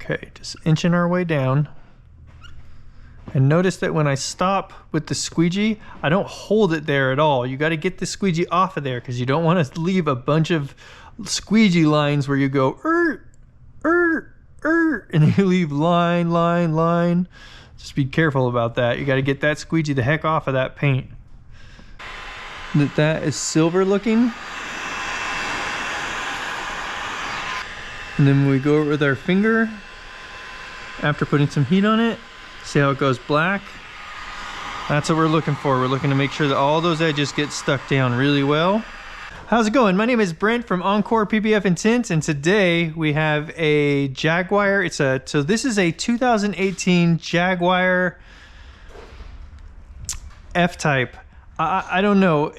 Okay, just inching our way down. And notice that when I stop with the squeegee, I don't hold it there at all. You got to get the squeegee off of there because you don't want to leave a bunch of squeegee lines where you go, and you leave line, line, line. Just be careful about that. You got to get that squeegee the heck off of that paint. That is silver looking. And then we go over with our finger after putting some heat on it. See how it goes black? That's what we're looking for. We're looking to make sure that all those edges get stuck down really well. How's it going? My name is Brent from Encore PPF and Tint, and today we have a Jaguar. So this is a 2018 Jaguar F-Type. I don't know.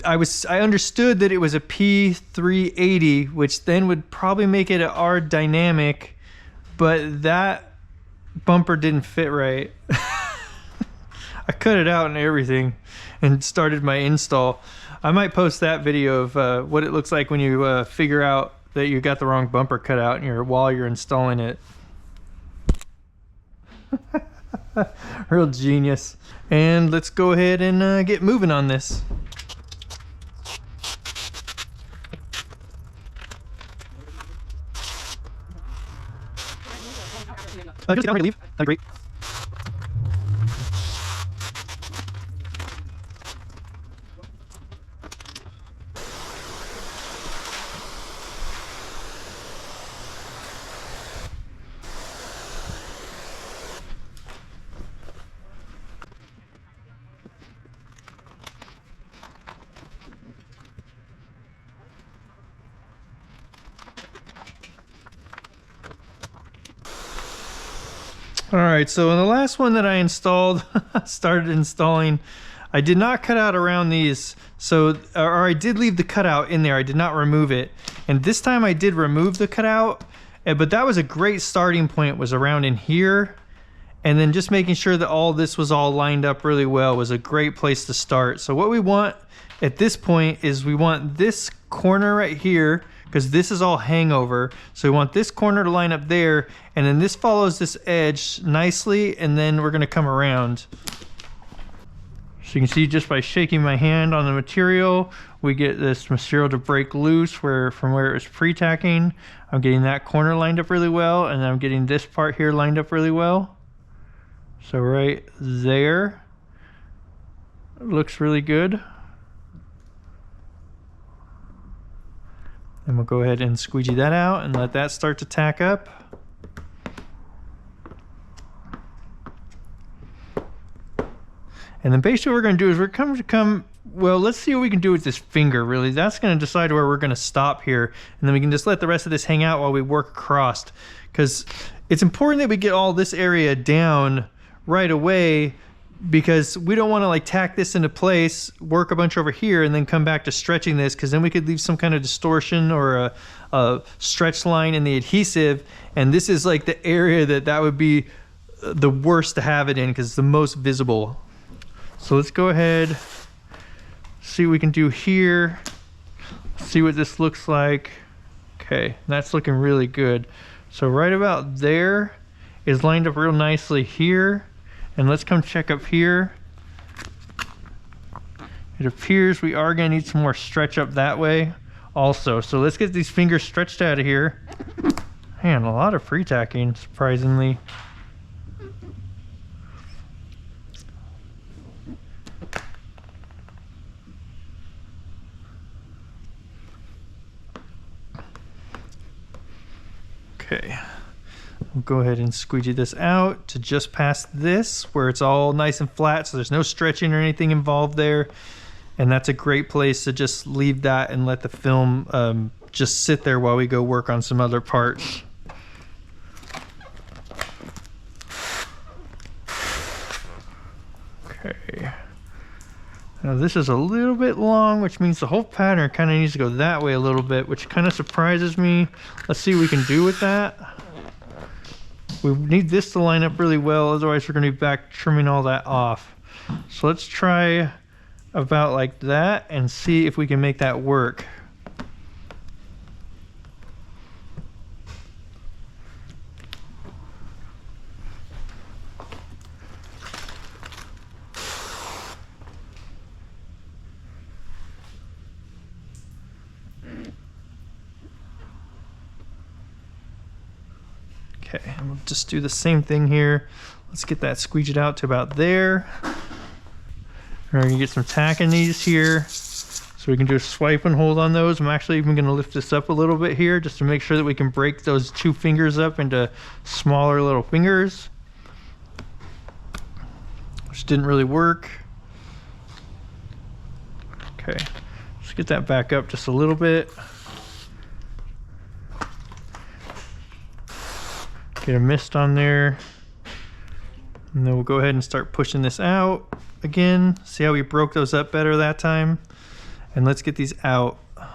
I understood that it was a P380, which then would probably make it an R dynamic, but that bumper didn't fit right. I cut it out and everything and started my install. I might post that video of what it looks like when you figure out that you got the wrong bumper cut out while you're installing it. Real genius. And let's go ahead and get moving on this. Just get down, leave. That'd be great. All right, so in the last one that I installed, started installing, I did not cut out around these. Or I did leave the cutout in there. I did not remove it. And this time I did remove the cutout, but that was a great starting point, was around in here. And then just making sure that all this was all lined up really well was a great place to start. So what we want at this point is we want this corner right here, because this is all hangover. So we want this corner to line up there, and then this follows this edge nicely, and then we're gonna come around. So you can see just by shaking my hand on the material, we get this material to break loose from where it was pre-tacking. I'm getting that corner lined up really well, and I'm getting this part here lined up really well. So right there, it looks really good. And we'll go ahead and squeegee that out and let that start to tack up. And then basically what we're going to do is we're going to come, well, let's see what we can do with this finger, really. That's going to decide where we're going to stop here. And then we can just let the rest of this hang out while we work across. Because it's important that we get all this area down right away, because we don't want to like tack this into place, work a bunch over here, and then come back to stretching this, because then we could leave some kind of distortion or a stretch line in the adhesive. And this is like the area that would be the worst to have it in, because it's the most visible. So let's go ahead, see what we can do here, see what this looks like. Okay, that's looking really good. So right about there is lined up real nicely here. And let's come check up here. It appears we are gonna need some more stretch up that way also. So let's get these fingers stretched out of here. Man, a lot of pre-tacking, surprisingly. Okay. We'll go ahead and squeegee this out to just past this, where it's all nice and flat, so there's no stretching or anything involved there. And that's a great place to just leave that and let the film just sit there while we go work on some other parts. Okay. Now this is a little bit long, which means the whole pattern kind of needs to go that way a little bit, which kind of surprises me. Let's see what we can do with that. We need this to line up really well, otherwise we're going to be back trimming all that off. So let's try about like that and see if we can make that work. Okay, and we'll just do the same thing here. Let's get that squeegeed out to about there. We're gonna get some tack in these here. So we can just swipe and hold on those. I'm actually even gonna lift this up a little bit here just to make sure that we can break those 2 fingers up into smaller little fingers, which didn't really work. Okay, let's get that back up just a little bit. Get a mist on there. And then we'll go ahead and start pushing this out again. See how we broke those up better that time? And let's get these out. Now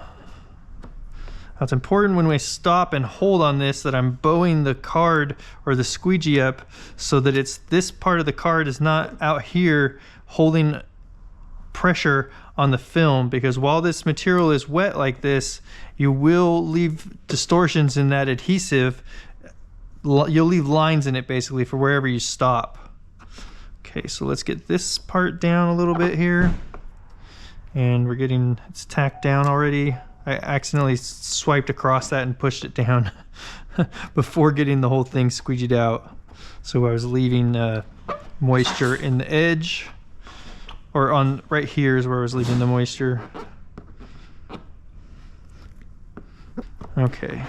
it's important when we stop and hold on this that I'm bowing the card or the squeegee up so that it's this part of the card is not out here holding pressure on the film, because while this material is wet like this, you will leave distortions in that adhesive. You'll leave lines in it basically for wherever you stop. Okay, so let's get this part down a little bit here. And we're getting, it's tacked down already. I accidentally swiped across that and pushed it down before getting the whole thing squeegeed out. So I was leaving moisture in the edge, or on right here is where I was leaving the moisture. Okay,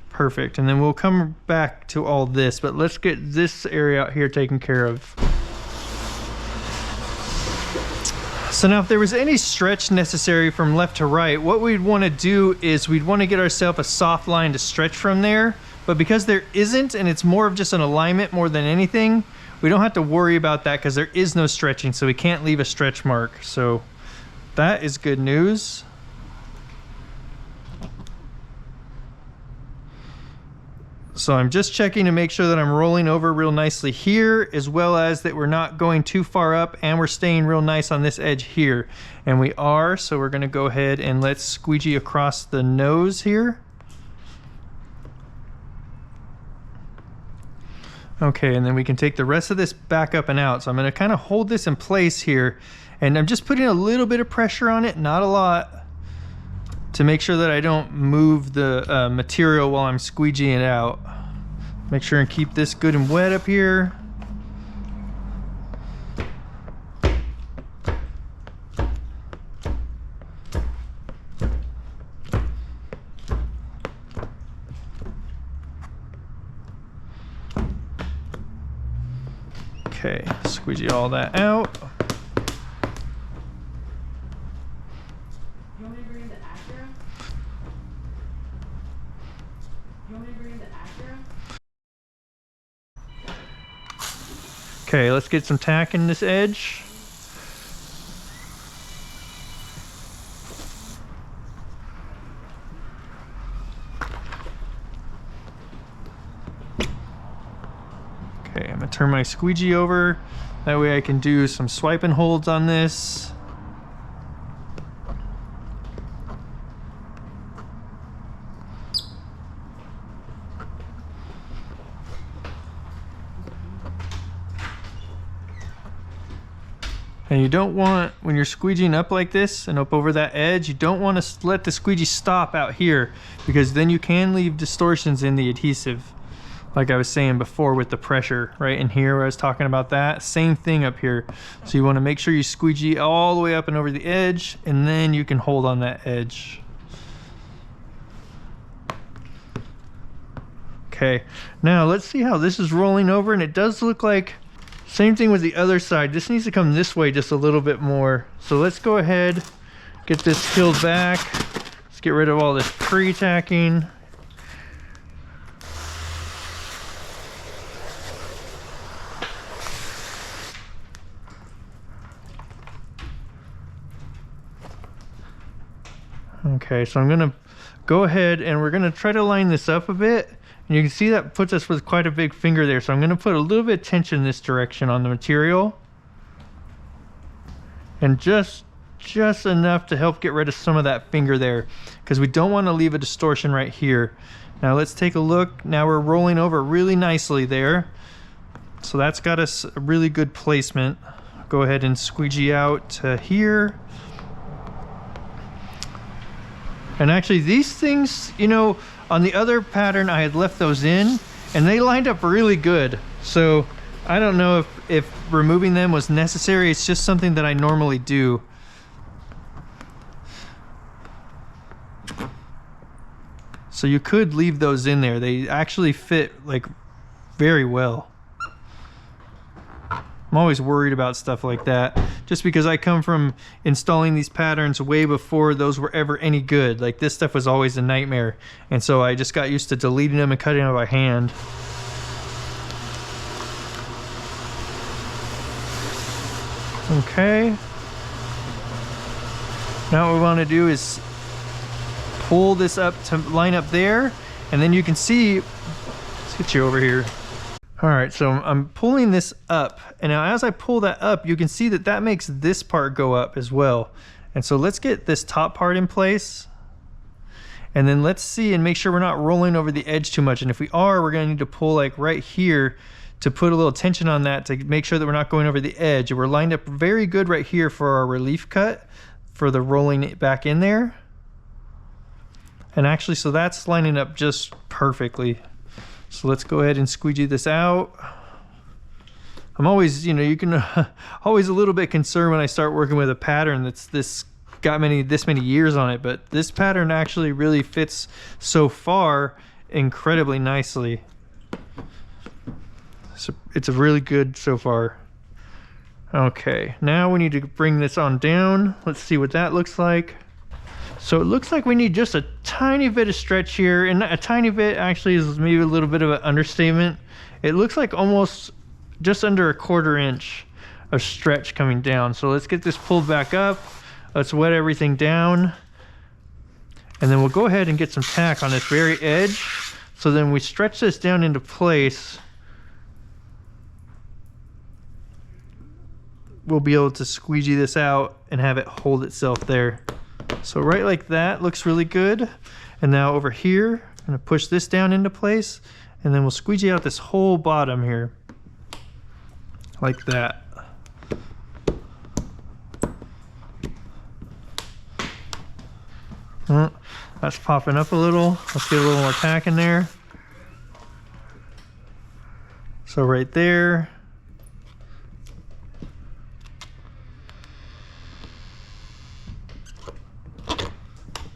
perfect. And then we'll come back to all this, but let's get this area out here taken care of. So now if there was any stretch necessary from left to right, what we'd want to do is we'd want to get ourselves a soft line to stretch from there. But because there isn't, and it's more of just an alignment more than anything, we don't have to worry about that because there is no stretching, so we can't leave a stretch mark. So that is good news. So I'm just checking to make sure that I'm rolling over real nicely here, as well as that we're not going too far up and we're staying real nice on this edge here. And we are, so we're gonna go ahead and let's squeegee across the nose here. Okay, and then we can take the rest of this back up and out. So I'm gonna kind of hold this in place here, and I'm just putting a little bit of pressure on it, not a lot, to make sure that I don't move the material while I'm squeegeeing it out. Make sure and keep this good and wet up here. Okay, squeegee all that out. Okay, let's get some tack in this edge. Okay, I'm gonna turn my squeegee over. That way I can do some swipe and holds on this. And you don't want, when you're squeegeeing up like this and up over that edge, you don't want to let the squeegee stop out here, because then you can leave distortions in the adhesive. Like I was saying before with the pressure right in here where I was talking about that, same thing up here. So you want to make sure you squeegee all the way up and over the edge, and then you can hold on that edge. Okay, now let's see how this is rolling over, and it does look like same thing with the other side. This needs to come this way just a little bit more. So let's go ahead, get this peeled back. Let's get rid of all this pre-tacking. Okay, so I'm gonna go ahead and we're gonna try to line this up a bit. And you can see that puts us with quite a big finger there. So I'm gonna put a little bit of tension in this direction on the material. And just enough to help get rid of some of that finger there, because we don't want to leave a distortion right here. Now let's take a look. Now we're rolling over really nicely there. So that's got us a really good placement. Go ahead and squeegee out to here. And actually these things, you know, on the other pattern I had left those in, and they lined up really good. So I don't know if removing them was necessary. It's just something that I normally do. So you could leave those in there. They actually fit like very well. I'm always worried about stuff like that, just because I come from installing these patterns way before those were ever any good. Like this stuff was always a nightmare, and so I just got used to deleting them and cutting them by hand. Okay. Now what we want to do is pull this up to line up there, and then you can see, let's get you over here. All right, so I'm pulling this up, and now as I pull that up, you can see that that makes this part go up as well. And so let's get this top part in place, and then let's see and make sure we're not rolling over the edge too much. And if we are, we're gonna need to pull like right here to put a little tension on that to make sure that we're not going over the edge. And we're lined up very good right here for our relief cut for the rolling it back in there. And actually, so that's lining up just perfectly. So let's go ahead and squeegee this out. I'm always, you know, you can always a little bit concerned when I start working with a pattern that's this many years on it, but this pattern actually really fits so far incredibly nicely. So it's a really good so far. Okay, now we need to bring this on down. Let's see what that looks like. So it looks like we need just a tiny bit of stretch here, and a tiny bit actually is maybe a little bit of an understatement. It looks like almost just under 1/4 inch of stretch coming down. So let's get this pulled back up. Let's wet everything down, and then we'll go ahead and get some tack on this very edge. So then we stretch this down into place. We'll be able to squeegee this out and have it hold itself there. So right like that looks really good. And now over here, I'm gonna push this down into place, and then we'll squeegee out this whole bottom here. Like that. That's popping up a little. Let's get a little more tack in there. So right there.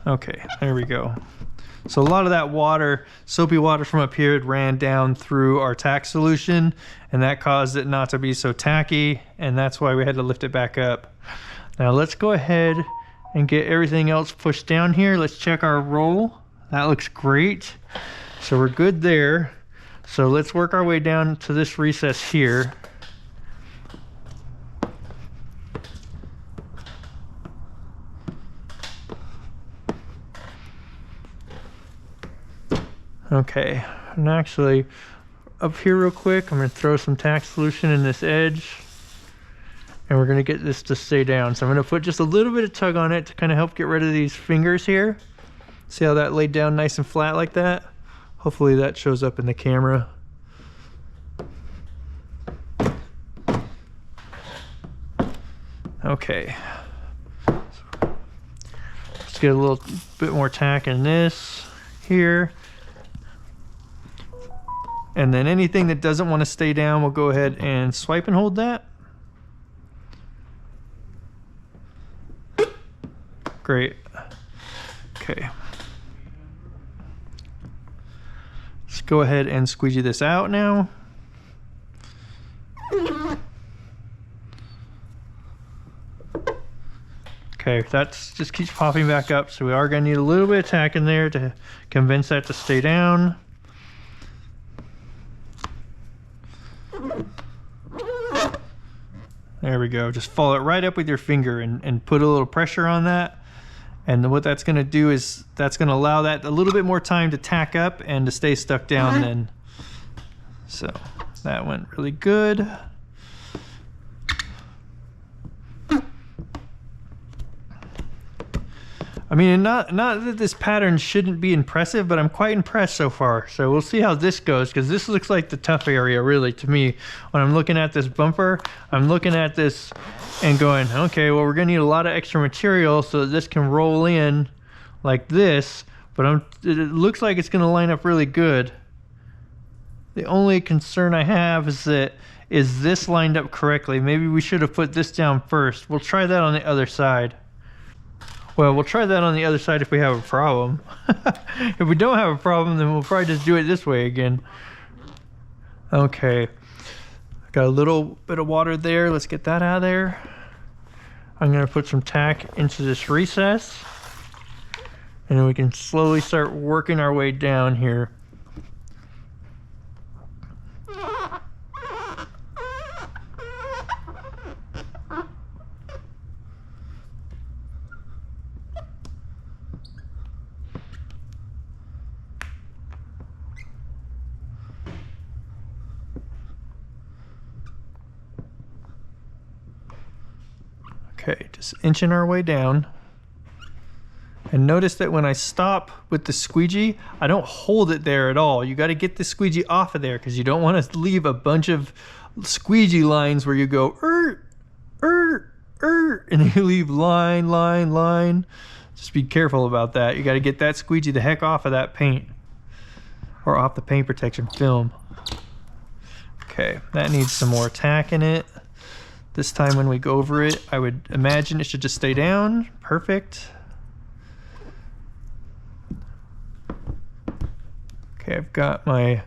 Okay, there we go. So a lot of that water, soapy water from up here, it ran down through our tack solution, and that caused it not to be so tacky, and that's why we had to lift it back up. Now let's go ahead and get everything else pushed down here. Let's check our roll. That looks great. So we're good there. So let's work our way down to this recess here. Okay, and actually up here real quick, I'm going to throw some tack solution in this edge, and we're going to get this to stay down. So I'm going to put just a little bit of tug on it to kind of help get rid of these fingers here. See how that laid down nice and flat like that? Hopefully that shows up in the camera. Okay, let's get a little bit more tack in this here. And then anything that doesn't want to stay down, we'll go ahead and swipe and hold that. Great. Okay. Let's go ahead and squeegee this out now. Okay, that just keeps popping back up, so we are going to need a little bit of tack in there to convince that to stay down. There we go. Just follow it right up with your finger and put a little pressure on that. And what that's going to do is that's going to allow that a little bit more time to tack up and to stay stuck down then. So that went really good. I mean, not that this pattern shouldn't be impressive, but I'm quite impressed so far. So we'll see how this goes, because this looks like the tough area really to me. When I'm looking at this bumper, I'm looking at this and going, okay, well, we're gonna need a lot of extra material so that this can roll in like this, but it looks like it's gonna line up really good. The only concern I have is this lined up correctly? Maybe we should have put this down first. We'll try that on the other side. Well, we'll try that on the other side if we have a problem. If we don't have a problem, then we'll probably just do it this way again. Okay. Got a little bit of water there. Let's get that out of there. I'm going to put some tack into this recess. And then we can slowly start working our way down here. Okay, just inching our way down. And notice that when I stop with the squeegee, I don't hold it there at all. You got to get the squeegee off of there because you don't want to leave a bunch of squeegee lines where you go, and then you leave line, line, line. Just be careful about that. You got to get that squeegee the heck off of that paint or off the paint protection film. Okay, that needs some more tack in it. This time when we go over it, I would imagine it should just stay down. Perfect. Okay, I've got my,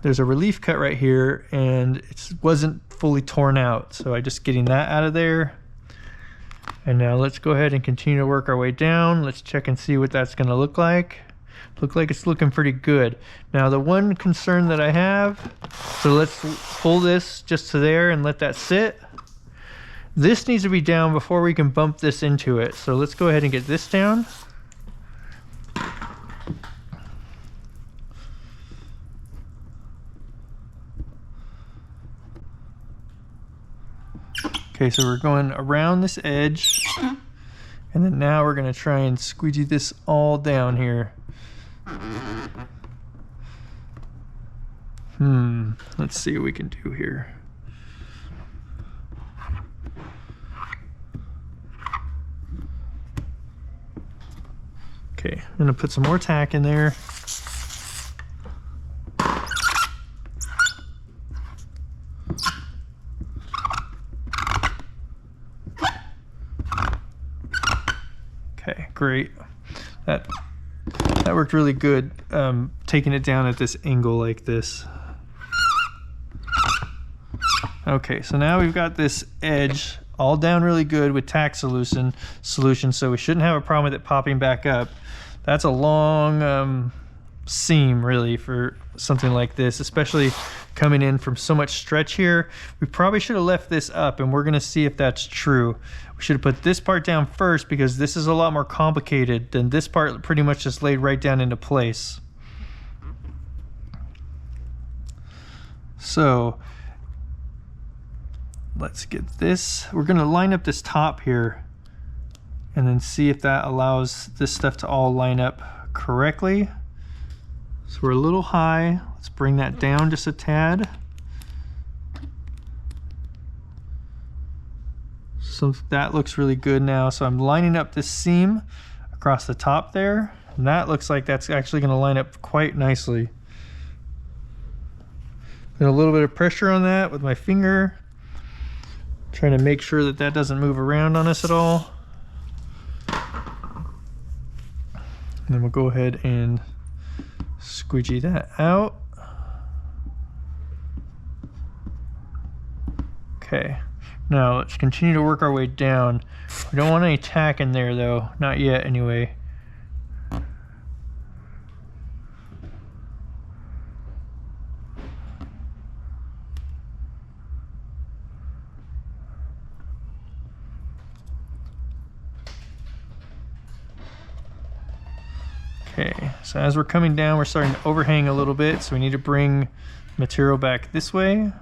there's a relief cut right here and it wasn't fully torn out. So I'm just getting that out of there. And now let's go ahead and continue to work our way down. Let's check and see what that's gonna look like. Look like it's looking pretty good. Now the one concern that I have, so let's pull this just to there and let that sit. This needs to be down before we can bump this into it. So let's go ahead and get this down. Okay, so we're going around this edge. And then now we're gonna try and squeegee this all down here. Let's see what we can do here. Okay, I'm gonna put some more tack in there. Okay, great. That worked really good, taking it down at this angle like this. Okay, so now we've got this edge all down really good with tack solution, so we shouldn't have a problem with it popping back up. That's a long seam really for something like this, especially coming in from so much stretch here. We probably should have left this up, and we're gonna see if that's true. We should have put this part down first because this is a lot more complicated than this part. Pretty much just laid right down into place. So let's get this. We're gonna line up this top here and then see if that allows this stuff to all line up correctly. So we're a little high. Let's bring that down just a tad. So that looks really good now. So I'm lining up this seam across the top there, and that looks like that's actually going to line up quite nicely. Put a little bit of pressure on that with my finger, trying to make sure that that doesn't move around on us at all. And then we'll go ahead and squeegee that out. Okay, now let's continue to work our way down. We don't want any tack in there though, not yet anyway. Okay, so as we're coming down, we're starting to overhang a little bit, so we need to bring material back this way.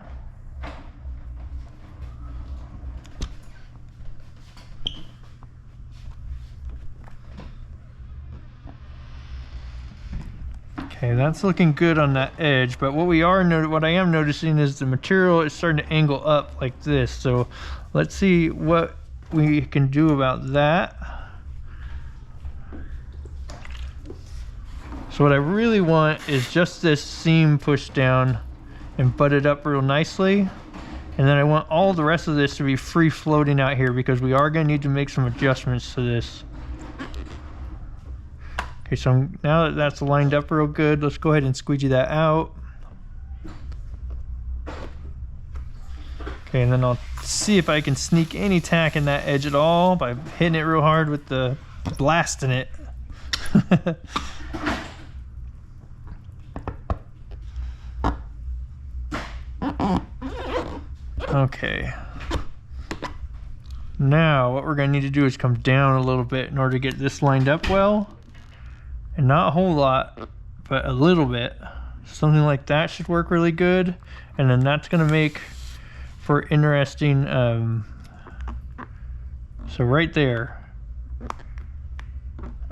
Okay, that's looking good on that edge, but what I am noticing is the material is starting to angle up like this. So let's see what we can do about that. So what I really want is just this seam pushed down and butted up real nicely. And then I want all the rest of this to be free floating out here because we are going to need to make some adjustments to this. Okay, so now that that's lined up real good, let's go ahead and squeegee that out. Okay, and then I'll see if I can sneak any tack in that edge at all by hitting it real hard with the blasting it. Okay. Now what we're going to need to do is come down a little bit in order to get this lined up well. And not a whole lot, but a little bit. Something like that should work really good. And then that's going to make for interesting, so right there.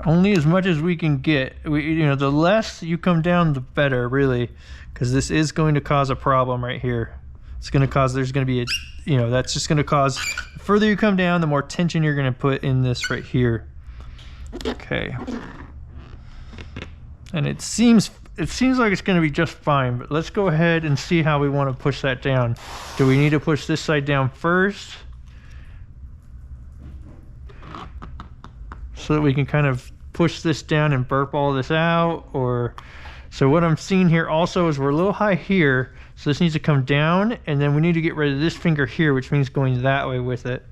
Only as much as we can get. You know, the less you come down, the better, really. Because this is going to cause a problem right here. It's going to cause, there's going to be a, you know, that's just going to cause, the further you come down, the more tension you're going to put in this right here. Okay. And it seems like it's going to be just fine, but let's go ahead and see how we want to push that down. Do we need to push this side down first? So that we can kind of push this down and burp all this out, or... So what I'm seeing here also is we're a little high here, so this needs to come down, and then we need to get rid of this finger here, which means going that way with it.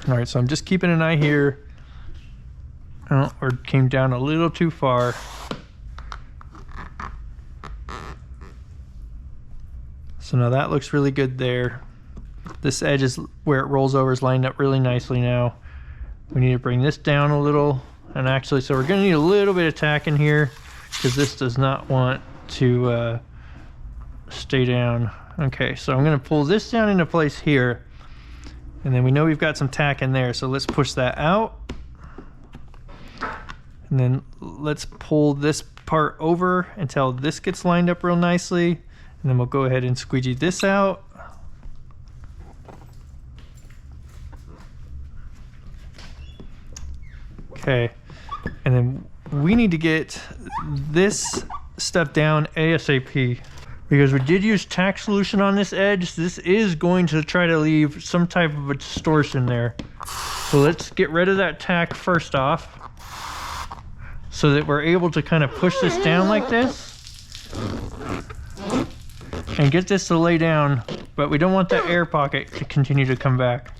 All right, so I'm just keeping an eye here. Oh, or came down a little too far. So now that looks really good there. This edge is where it rolls over is lined up really nicely now. We need to bring this down a little. And actually, so we're gonna need a little bit of tack in here because this does not want to stay down. Okay, so I'm gonna pull this down into place here. And then we know we've got some tack in there, so let's push that out. And then let's pull this part over until this gets lined up real nicely. And then we'll go ahead and squeegee this out. Okay, and then we need to get this stuff down ASAP because we did use tack solution on this edge. This is going to try to leave some type of a distortion there. So let's get rid of that tack first off so that we're able to kind of push this down like this and get this to lay down, but we don't want that air pocket to continue to come back.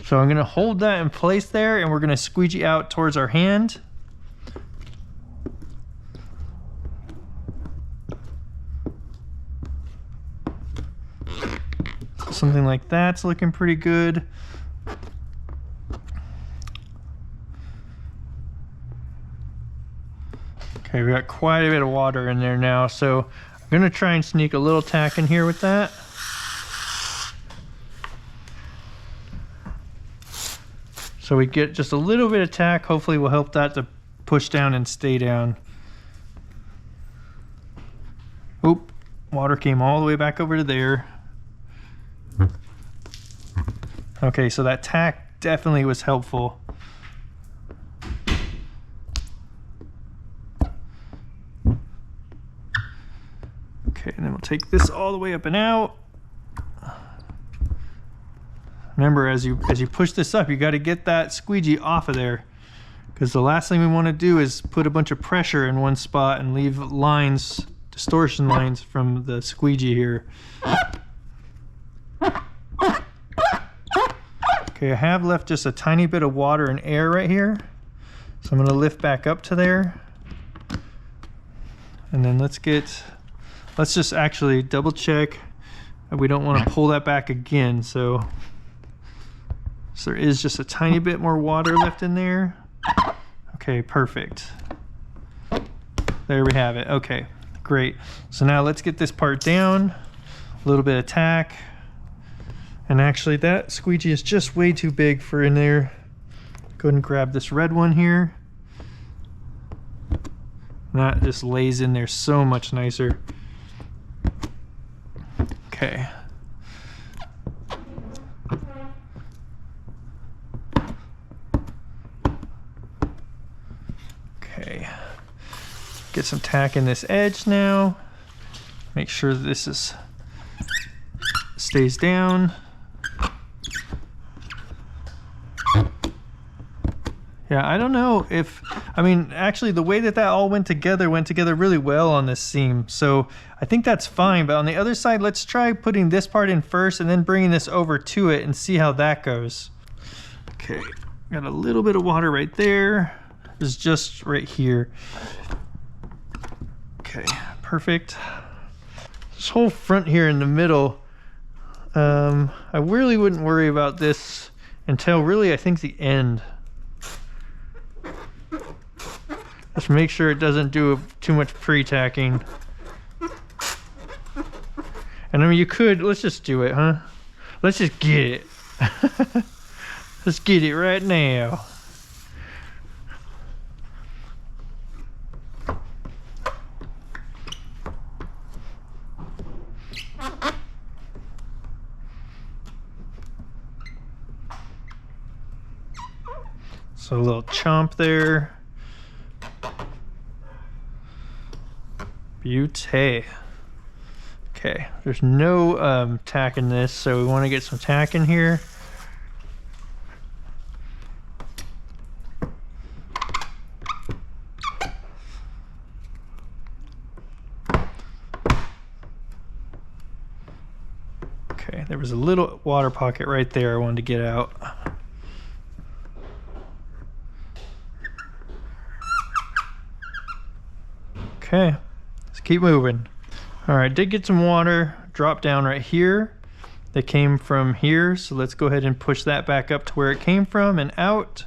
So I'm going to hold that in place there, and we're going to squeegee out towards our hand. Something like that's looking pretty good. Okay, we got quite a bit of water in there now, so I'm going to try and sneak a little tack in here with that. So we get just a little bit of tack. Hopefully will help that to push down and stay down. Oop, water came all the way back over to there. Okay, so that tack definitely was helpful. Okay, and then we'll take this all the way up and out. Remember, as you push this up, you got to get that squeegee off of there, because the last thing we want to do is put a bunch of pressure in one spot and leave lines, distortion lines from the squeegee here. Okay, I have left just a tiny bit of water and air right here, so I'm going to lift back up to there, and then let's just actually double check that we don't want to pull that back again. So there is just a tiny bit more water left in there. Okay, perfect. There we have it. Okay, great. So now let's get this part down. A little bit of tack. And actually that squeegee is just way too big for in there. Go ahead and grab this red one here. That just lays in there so much nicer. Okay. Okay. Get some tack in this edge now. Make sure this stays down. Yeah, I don't know if, I mean, actually the way that all went together really well on this seam. So I think that's fine, but on the other side, let's try putting this part in first and then bringing this over to it and see how that goes. Okay, got a little bit of water right there. It's just right here. Okay, perfect. This whole front here in the middle, I really wouldn't worry about this until really I think the end. Just make sure it doesn't do too much pre-tacking. And I mean, you could, let's just do it, huh? Let's just get it. Let's get it right now. So a little chomp there. Beauty. Okay, there's no tack in this, so we want to get some tack in here. Okay, there was a little water pocket right there I wanted to get out. Okay, let's keep moving. All right, did get some water drop down right here. They came from here, so let's go ahead and push that back up to where it came from and out.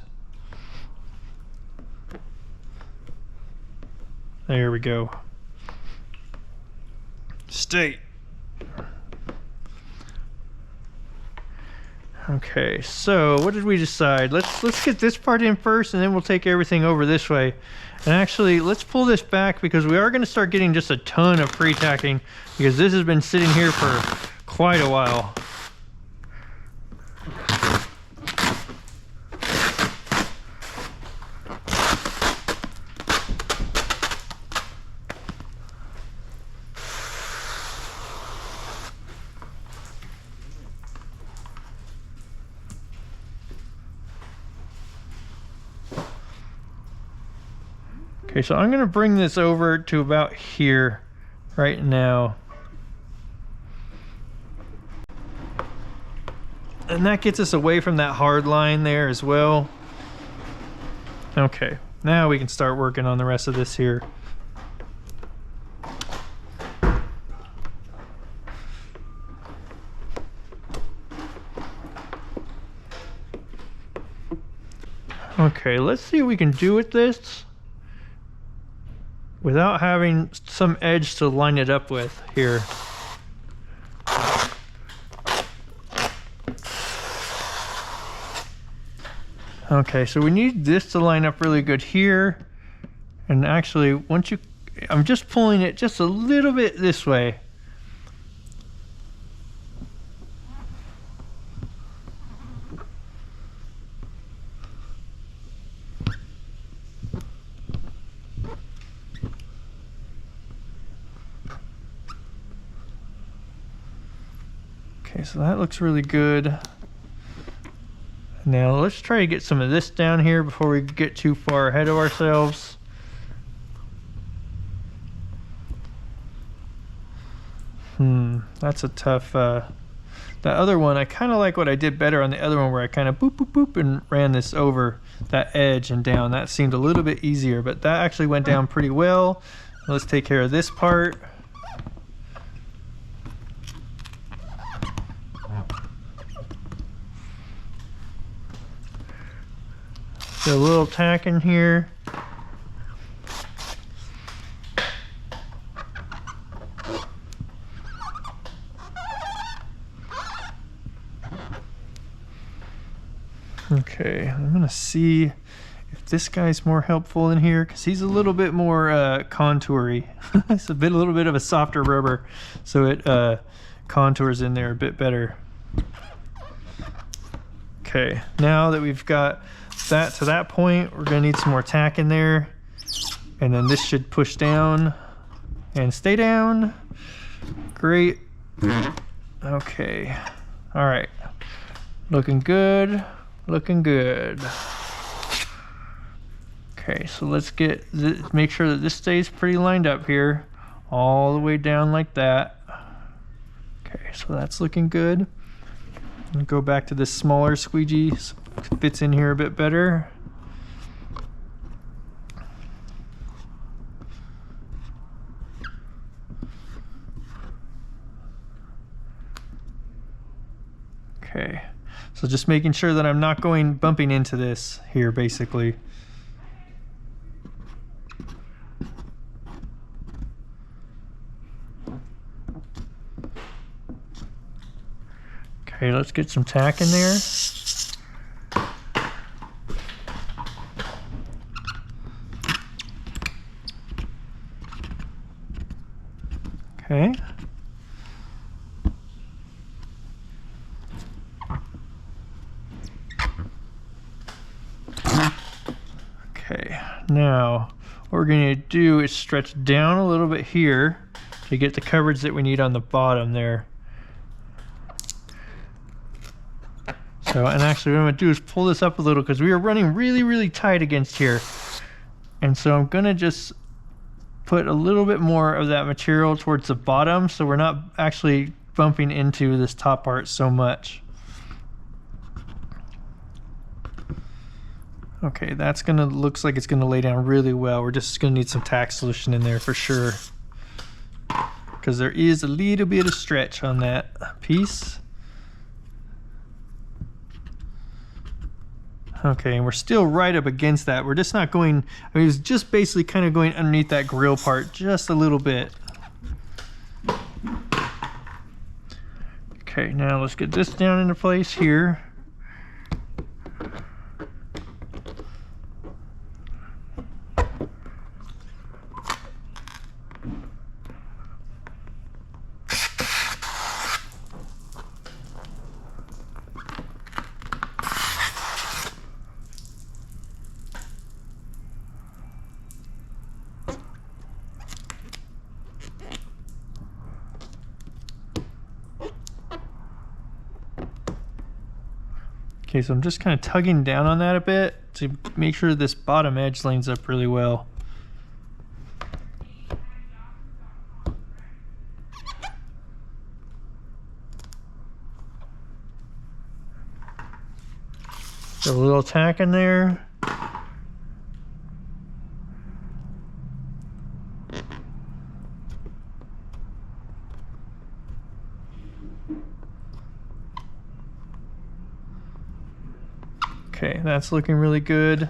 There we go. Stay. Okay, so what did we decide? Let's get this part in first, and then we'll take everything over this way. And actually, let's pull this back because we are going to start getting just a ton of pre-tacking because this has been sitting here for quite a while. Okay, so I'm gonna bring this over to about here right now. And that gets us away from that hard line there as well. Okay, now we can start working on the rest of this here. Okay, let's see what we can do with this without having some edge to line it up with here. Okay, so we need this to line up really good here. And actually, I'm just pulling it just a little bit this way. Okay, so that looks really good. Now let's try to get some of this down here before we get too far ahead of ourselves. That's a tough, that other one, I kind of like what I did better on the other one where I kind of boop, boop, boop and ran this over that edge and down. That seemed a little bit easier, but that actually went down pretty well. Let's take care of this part. Get a little tack in here. Okay, I'm gonna see if this guy's more helpful in here because he's a little bit more contoury. It's a little bit of a softer rubber, so it contours in there a bit better. Okay, now that we've got that to that point, we're gonna need some more tack in there. And then this should push down and stay down. Great. Okay, all right. Looking good, looking good. Okay, so let's get make sure that this stays pretty lined up here, all the way down like that. Okay, so that's looking good. And go back to this smaller squeegee, so it fits in here a bit better. Okay, so just making sure that I'm not bumping into this here, basically. Okay, let's get some tack in there. Okay. Okay, now what we're going to do is stretch down a little bit here to get the coverage that we need on the bottom there. So, and actually what I'm going to do is pull this up a little because we are running really, really tight against here. And so I'm going to just put a little bit more of that material towards the bottom so we're not actually bumping into this top part so much. Okay, that's gonna, looks like it's gonna lay down really well. We're just gonna need some tack solution in there for sure, because there is a little bit of stretch on that piece. Okay, and we're still right up against that. We're just not going, I mean, it's just basically kind of going underneath that grill part just a little bit. Okay, now let's get this down into place here. Okay, so I'm just kind of tugging down on that a bit to make sure this bottom edge lines up really well. Got a little tack in there. Okay, that's looking really good.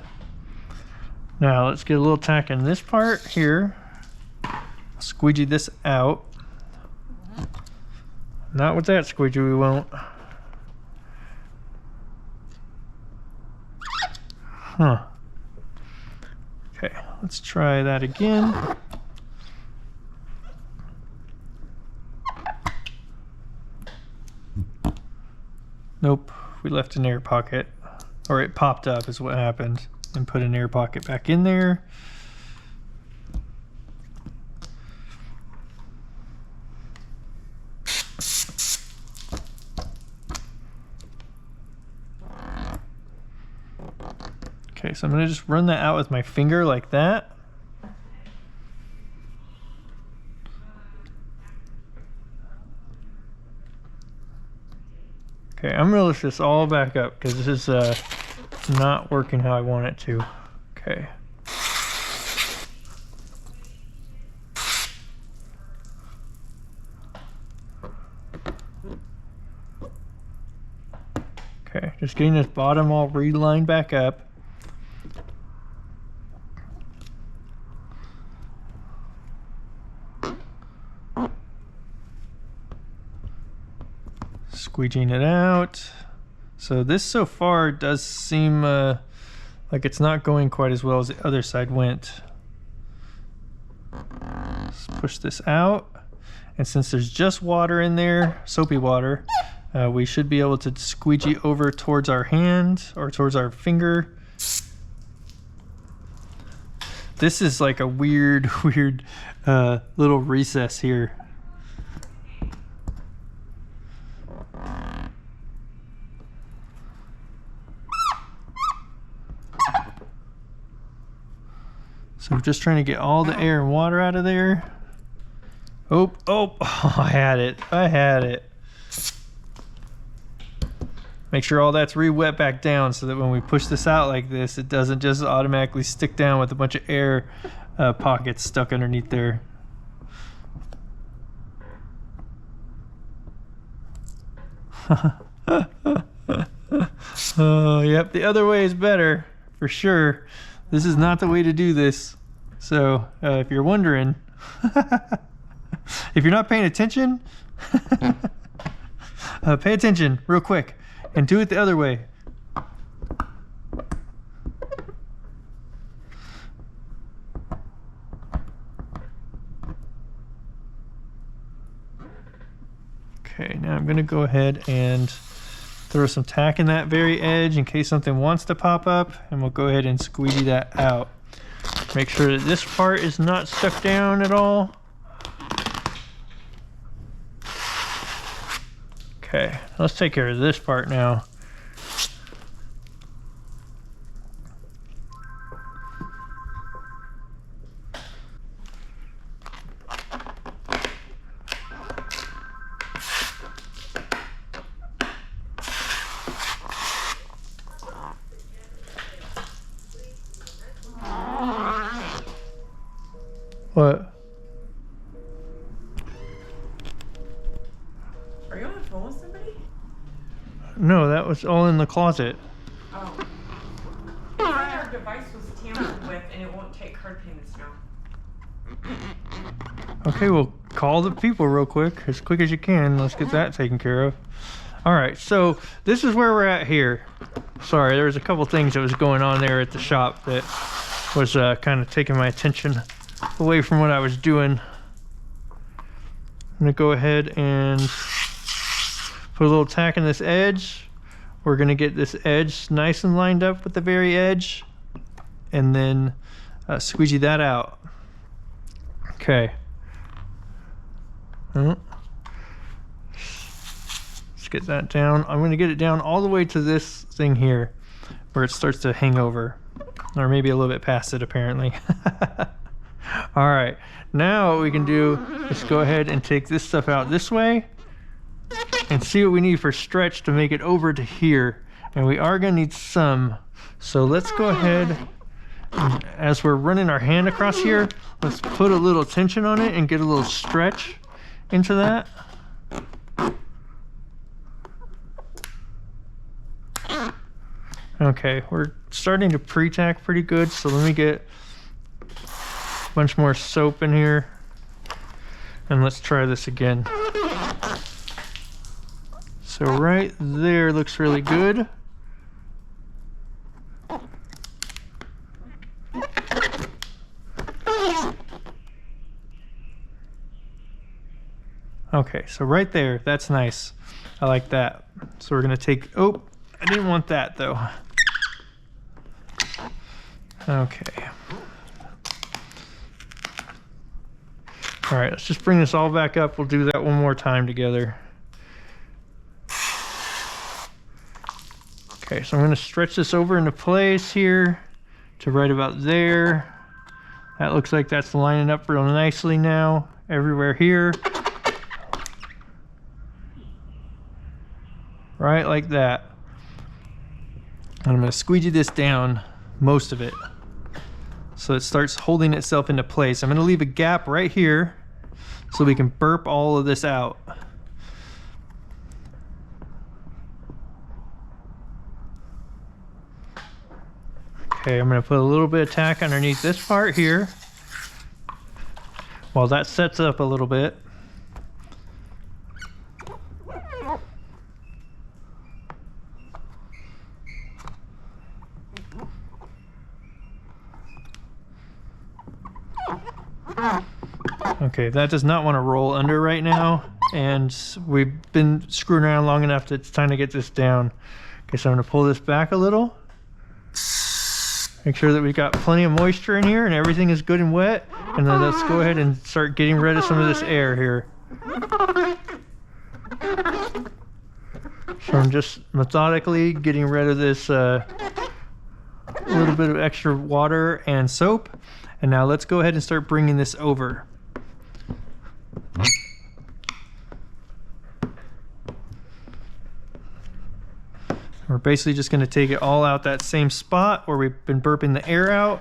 Now let's get a little tack in this part here. Squeegee this out. Not with that squeegee, we won't. Huh. Okay, let's try that again. Nope, we left an air pocket. Or it popped up is what happened, and put an air pocket back in there. Okay, so I'm gonna just run that out with my finger like that. Okay, I'm gonna lift this all back up because this is not working how I want it to. Okay. Okay, just getting this bottom all relined back up. Squeegeeing it out. So this so far does seem like it's not going quite as well as the other side went. Let's push this out. And since there's just water in there, soapy water, we should be able to squeegee over towards our hand or towards our finger. This is like a weird little recess here. So we're just trying to get all the air and water out of there. Oh, I had it. Make sure all that's re-wet back down so that when we push this out like this, it doesn't just automatically stick down with a bunch of air pockets stuck underneath there. Oh, yep, the other way is better, for sure. This is not the way to do this. So, if you're wondering, if you're not paying attention, pay attention real quick and do it the other way. Okay, now I'm gonna go ahead and throw some tack in that very edge in case something wants to pop up, and we'll go ahead and squeegee that out. Make sure that this part is not stuck down at all. Okay, let's take care of this part now. What? Are you on the phone with somebody? No, that was all in the closet. Oh. Our device was tampered with and it won't take card payments now. Okay, well, call the people real quick as you can. Let's get that taken care of. All right, so this is where we're at here. Sorry, there was a couple things that was going on there at the shop that was kind of taking my attention away from what I was doing. I'm gonna go ahead and put a little tack in this edge. We're gonna get this edge nice and lined up with the very edge, and then squeegee that out. Okay. Let's get that down. I'm gonna get it down all the way to this thing here where it starts to hang over, or maybe a little bit past it apparently. All right, now what we can do is go ahead and take this stuff out this way and see what we need for stretch to make it over to here. And we are gonna need some. So let's go ahead, and as we're running our hand across here, let's put a little tension on it and get a little stretch into that. Okay, we're starting to pre-tack pretty good, so let me get a bunch more soap in here and let's try this again. So right there looks really good. Okay, so right there, that's nice. I like that. So we're gonna take, oh, I didn't want that though. Okay. All right, let's just bring this all back up. We'll do that one more time together. Okay, so I'm gonna stretch this over into place here to right about there. That looks like that's lining up real nicely now, everywhere here. Right like that. And I'm gonna squeegee this down, most of it, so it starts holding itself into place. I'm gonna leave a gap right here so we can burp all of this out. Okay, I'm gonna put a little bit of tack underneath this part here while that sets up a little bit. Okay, that does not want to roll under right now, and we've been screwing around long enough that it's time to get this down. Okay, so I'm gonna pull this back a little. Make sure that we've got plenty of moisture in here and everything is good and wet. And then let's go ahead and start getting rid of some of this air here. So I'm just methodically getting rid of this little bit of extra water and soap. And now let's go ahead and start bringing this over. We're basically just going to take it all out that same spot where we've been burping the air out.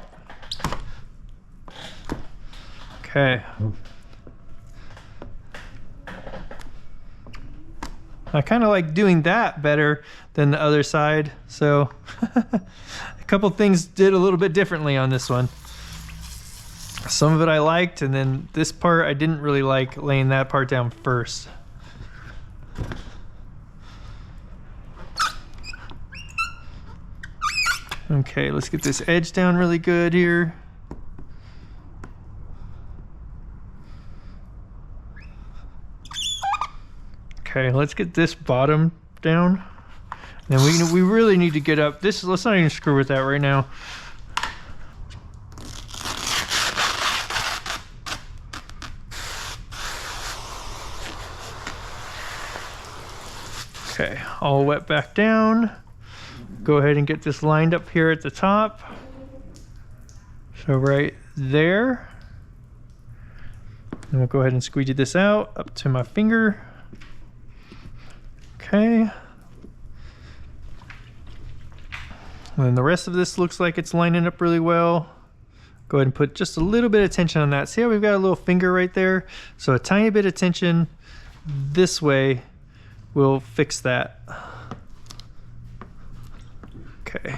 Okay. I kind of like doing that better than the other side. So a couple things did a little bit differently on this one. Some of it I liked, and then this part I didn't really like, laying that part down first. Okay, let's get this edge down really good here. Okay, let's get this bottom down. And we really need to get up this. Let's not even screw with that right now. Okay, all wet back down. Go ahead and get this lined up here at the top. So right there. And we'll go ahead and squeegee this out up to my finger. Okay. And then the rest of this looks like it's lining up really well. Go ahead and put just a little bit of tension on that. See how we've got a little finger right there? So a tiny bit of tension this way will fix that. Okay,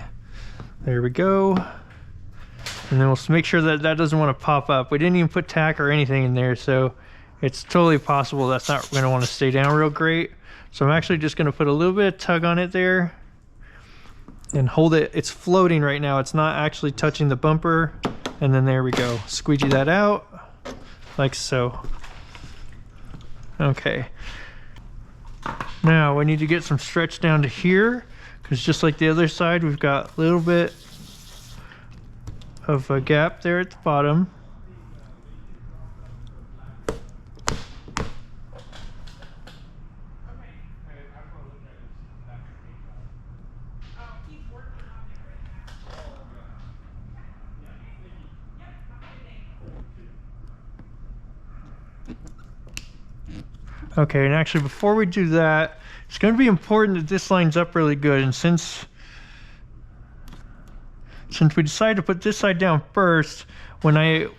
there we go. And then we'll make sure that that doesn't want to pop up. We didn't even put tack or anything in there, so it's totally possible that's not going to want to stay down real great. So I'm actually just going to put a little bit of tug on it there and hold it. It's floating right now. It's not actually touching the bumper. And then there we go. Squeegee that out like so. Okay. Now we need to get some stretch down to here, because just like the other side, we've got a little bit of a gap there at the bottom. Okay, and actually before we do that, it's going to be important that this lines up really good. And since we decided to put this side down first, when I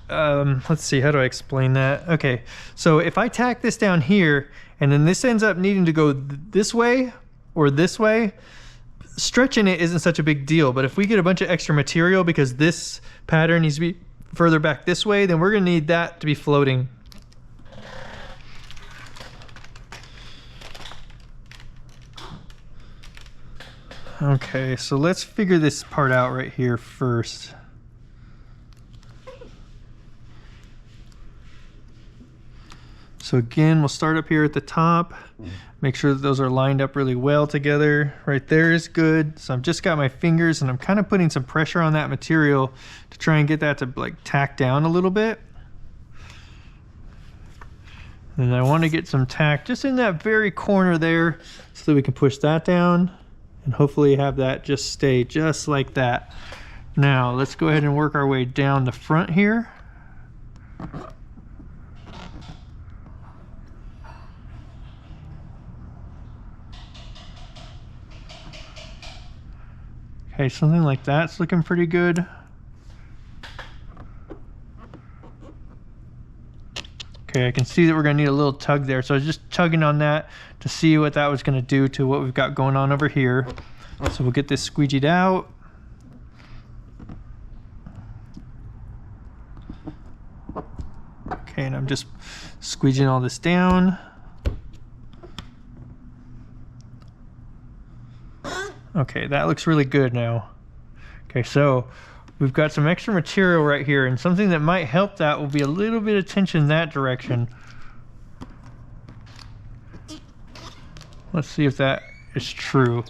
let's see, how do I explain that? Okay, so if I tack this down here and then this ends up needing to go this way or this way, stretching it isn't such a big deal. But if we get a bunch of extra material because this pattern needs to be further back this way, then we're going to need that to be floating. Okay, so let's figure this part out right here first. So again, we'll start up here at the top. Make sure that those are lined up really well together. Right there is good. So I've just got my fingers and I'm kind of putting some pressure on that material to try and get that to like tack down a little bit. And I want to get some tack just in that very corner there so that we can push that down. And hopefully have that just stay just like that. Now let's go ahead and work our way down the front here. Okay, something like that's looking pretty good. Okay, I can see that we're gonna need a little tug there. So I was just tugging on that to see what that was gonna do to what we've got going on over here. So we'll get this squeegeed out. Okay, and I'm just squeegeeing all this down. Okay, that looks really good now. Okay, so we've got some extra material right here, and something that might help that will be a little bit of tension in that direction. Let's see if that is true.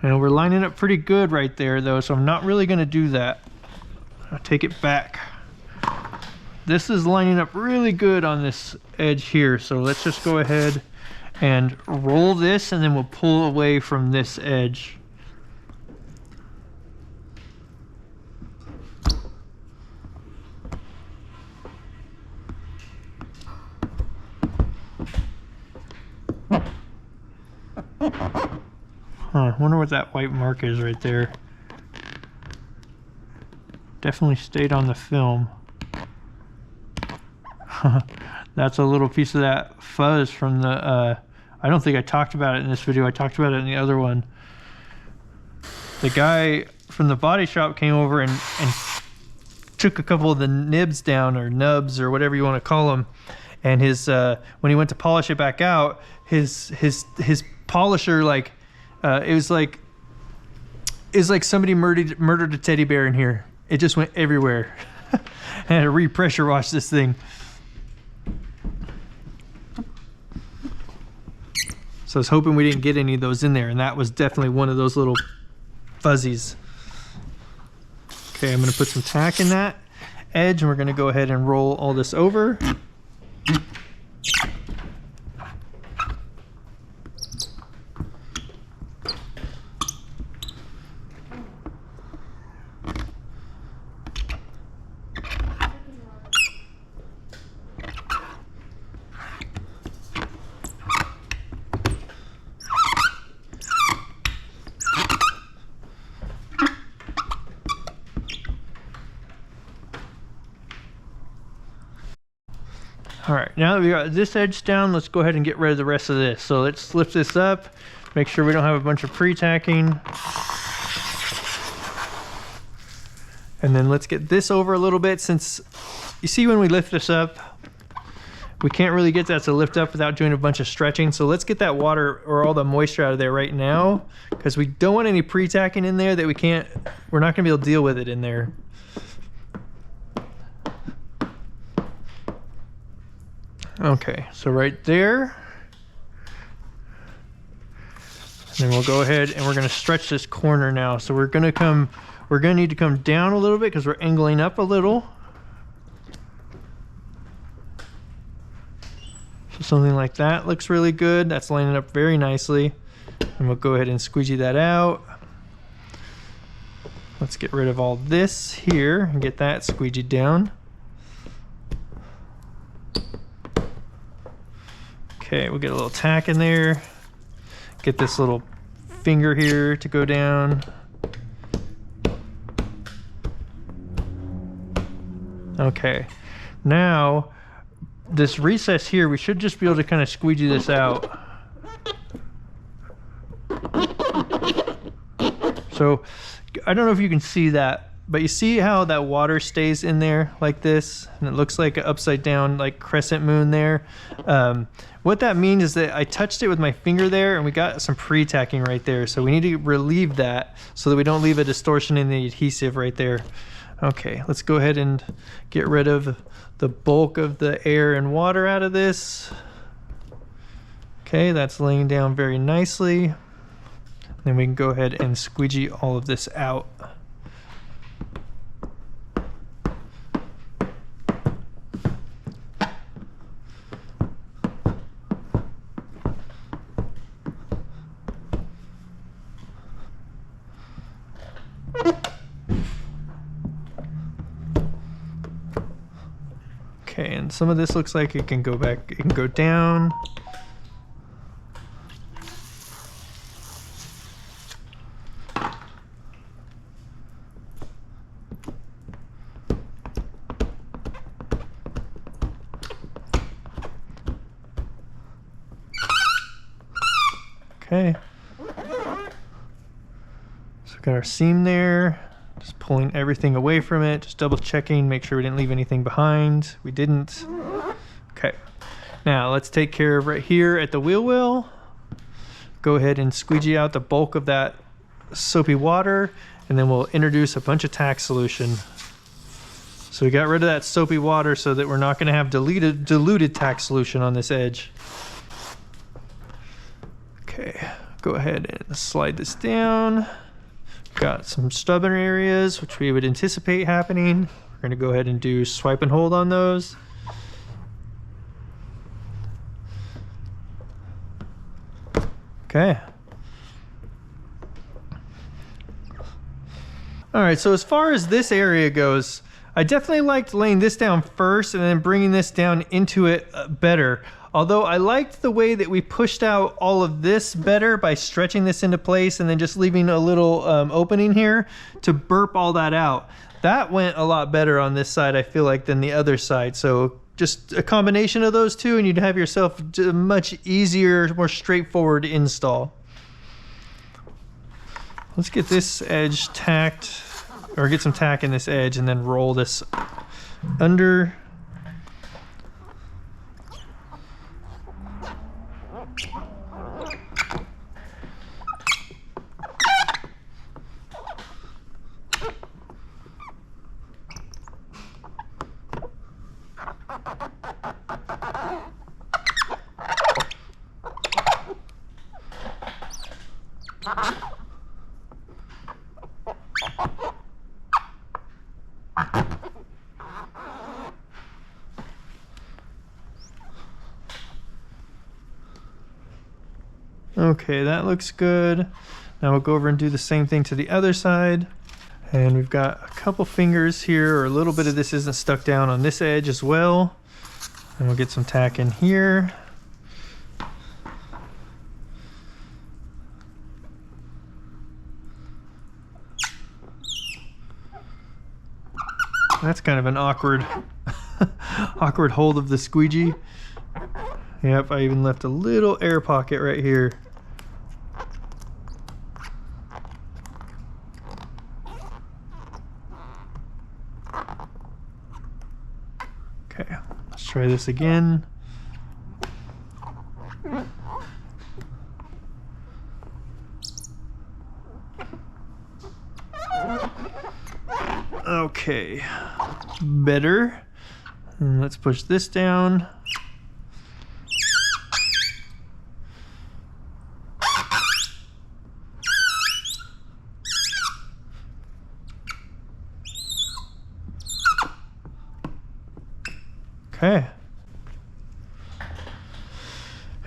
And we're lining up pretty good right there though, so I'm not really going to do that. I'll take it back. This is lining up really good on this edge here, so let's just go ahead and roll this, and then we'll pull away from this edge. I wonder what that white mark is right there. Definitely stayed on the film. That's a little piece of that fuzz from the, I don't think I talked about it in this video. I talked about it in the other one. The guy from the body shop came over and took a couple of the nibs down, or nubs, or whatever you want to call them. And his, when he went to polish it back out, his polisher, like, it was like somebody murdered a teddy bear in here. It just went everywhere. I had to re-pressure wash this thing. So I was hoping we didn't get any of those in there, and that was definitely one of those little fuzzies. Okay, I'm going to put some tack in that edge, and we're going to go ahead and roll all this over. All right, now that we got this edge down, let's go ahead and get rid of the rest of this. So let's lift this up, make sure we don't have a bunch of pre-tacking. And then let's get this over a little bit, since you see when we lift this up, we can't really get that to lift up without doing a bunch of stretching. So let's get that water or all the moisture out of there right now, because we don't want any pre-tacking in there that we're not gonna be able to deal with it in there. Okay, so right there. And then we'll go ahead and we're gonna stretch this corner now. So we're gonna need to come down a little bit because we're angling up a little. So something like that looks really good. That's lining up very nicely. And we'll go ahead and squeegee that out. Let's get rid of all this here and get that squeegeed down. Okay, we'll get a little tack in there. Get this little finger here to go down. Okay, now this recess here, we should just be able to kind of squeegee this out. So I don't know if you can see that, but you see how that water stays in there like this, and it looks like an upside down like crescent moon there. What that means is that I touched it with my finger there, and we got some pre-tacking right there. So we need to relieve that so that we don't leave a distortion in the adhesive right there. Okay, let's go ahead and get rid of the bulk of the air and water out of this. Okay, that's laying down very nicely. Then we can go ahead and squeegee all of this out. Okay, and some of this looks like it can go back, it can go down. Okay. So we've got our seam there. Just pulling everything away from it, just double checking, make sure we didn't leave anything behind. We didn't. Okay, now let's take care of right here at the wheel well. Go ahead and squeegee out the bulk of that soapy water, and then we'll introduce a bunch of tack solution. So we got rid of that soapy water so that we're not going to have diluted tack solution on this edge. Okay, go ahead and slide this down. Got some stubborn areas which we would anticipate happening. We're going to go ahead and do swipe and hold on those. Okay. All right, so as far as this area goes, I definitely liked laying this down first and then bringing this down into it better. Although I liked the way that we pushed out all of this better by stretching this into place and then just leaving a little opening here to burp all that out. That went a lot better on this side, I feel like, than the other side. So just a combination of those two and you'd have yourself a much easier, more straightforward install. Let's get this edge tacked, or get some tack in this edge and then roll this under. Okay, that looks good. Now we'll go over and do the same thing to the other side. And we've got a couple fingers here, or a little bit of this isn't stuck down on this edge as well. And we'll get some tack in here. That's kind of an awkward awkward hold of the squeegee. Yep, I even left a little air pocket right here. Okay, let's try this again. Okay, better. And let's push this down. Okay.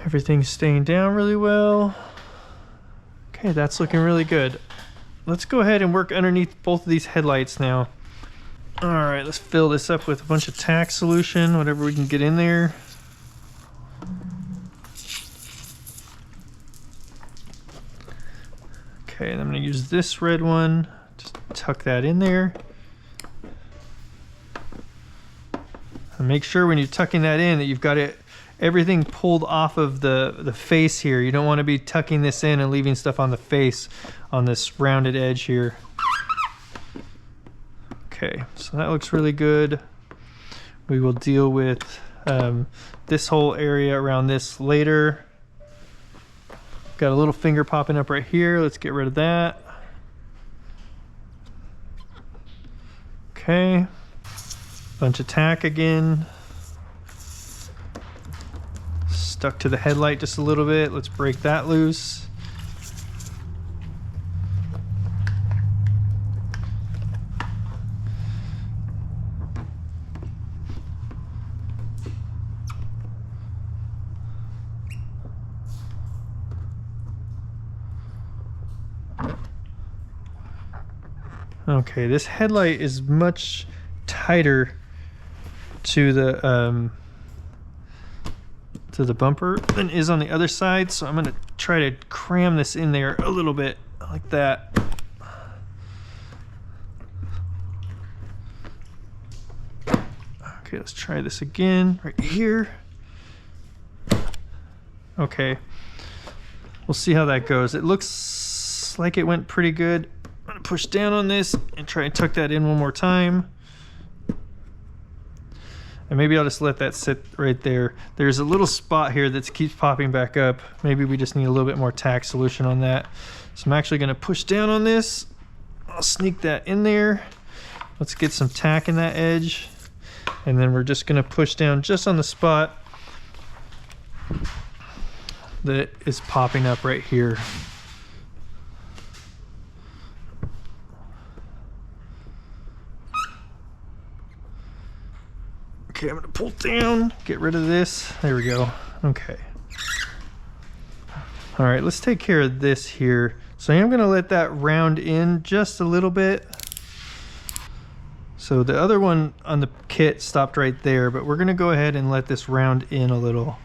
Everything's staying down really well. Okay, that's looking really good. Let's go ahead and work underneath both of these headlights now. All right, let's fill this up with a bunch of tack solution, whatever we can get in there. Okay, and I'm gonna use this red one. Just tuck that in there. And make sure when you're tucking that in that you've got everything pulled off of the face here. You don't want to be tucking this in and leaving stuff on the face on this rounded edge here. Okay, so that looks really good. We will deal with this whole area around this later. Got a little finger popping up right here. Let's get rid of that. Okay. Bunch of tack again. Stuck to the headlight just a little bit. Let's break that loose. Okay, this headlight is much tighter to the bumper than is on the other side, so I'm gonna try to cram this in there a little bit like that. Okay, let's try this again right here. Okay, we'll see how that goes. It looks like it went pretty good. I'm gonna push down on this and try and tuck that in one more time. And maybe I'll just let that sit right there. There's a little spot here that keeps popping back up. Maybe we just need a little bit more tack solution on that. So I'm actually gonna push down on this I'll sneak that in there. Let's get some tack in that edge. And then we're just gonna push down just on the spot that is popping up right here. Okay, I'm gonna pull down, get rid of this. There we go. Okay. All right, let's take care of this here. So I am gonna let that round in just a little bit. So the other one on the kit stopped right there, but we're gonna go ahead and let this round in a little.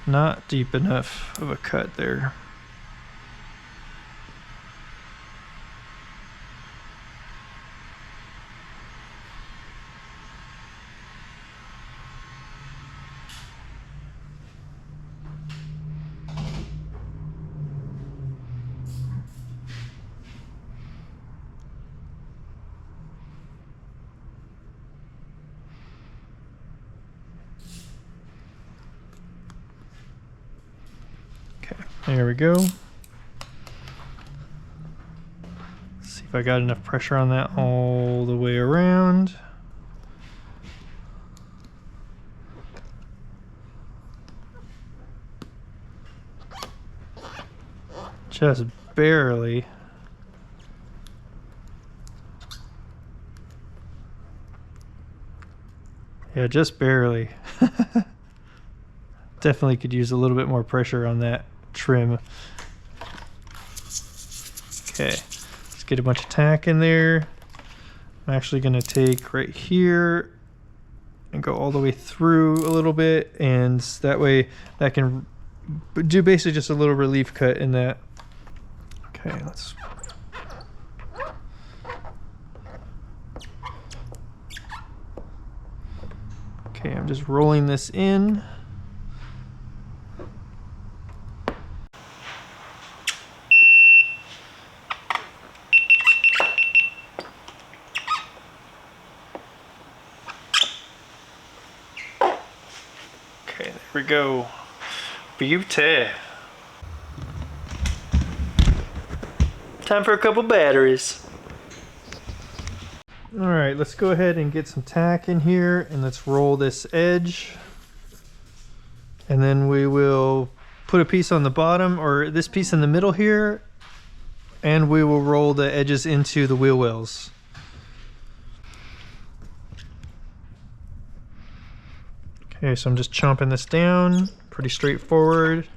Not deep enough of a cut there. There we go. Let's see if I got enough pressure on that all the way around. Just barely. Yeah, just barely. Definitely could use a little bit more pressure on that trim. Okay, let's get a bunch of tack in there. I'm actually going to take right here and go all the way through a little bit, and that way that can do basically just a little relief cut in that. Okay, let's. Okay, I'm just rolling this in. Okay, there we go. Beauty. Time for a couple batteries. All right, let's go ahead and get some tack in here and let's roll this edge. And then we will put a piece on the bottom or this piece in the middle here, and we will roll the edges into the wheel wells. Okay, so I'm just chomping this down, pretty straightforward.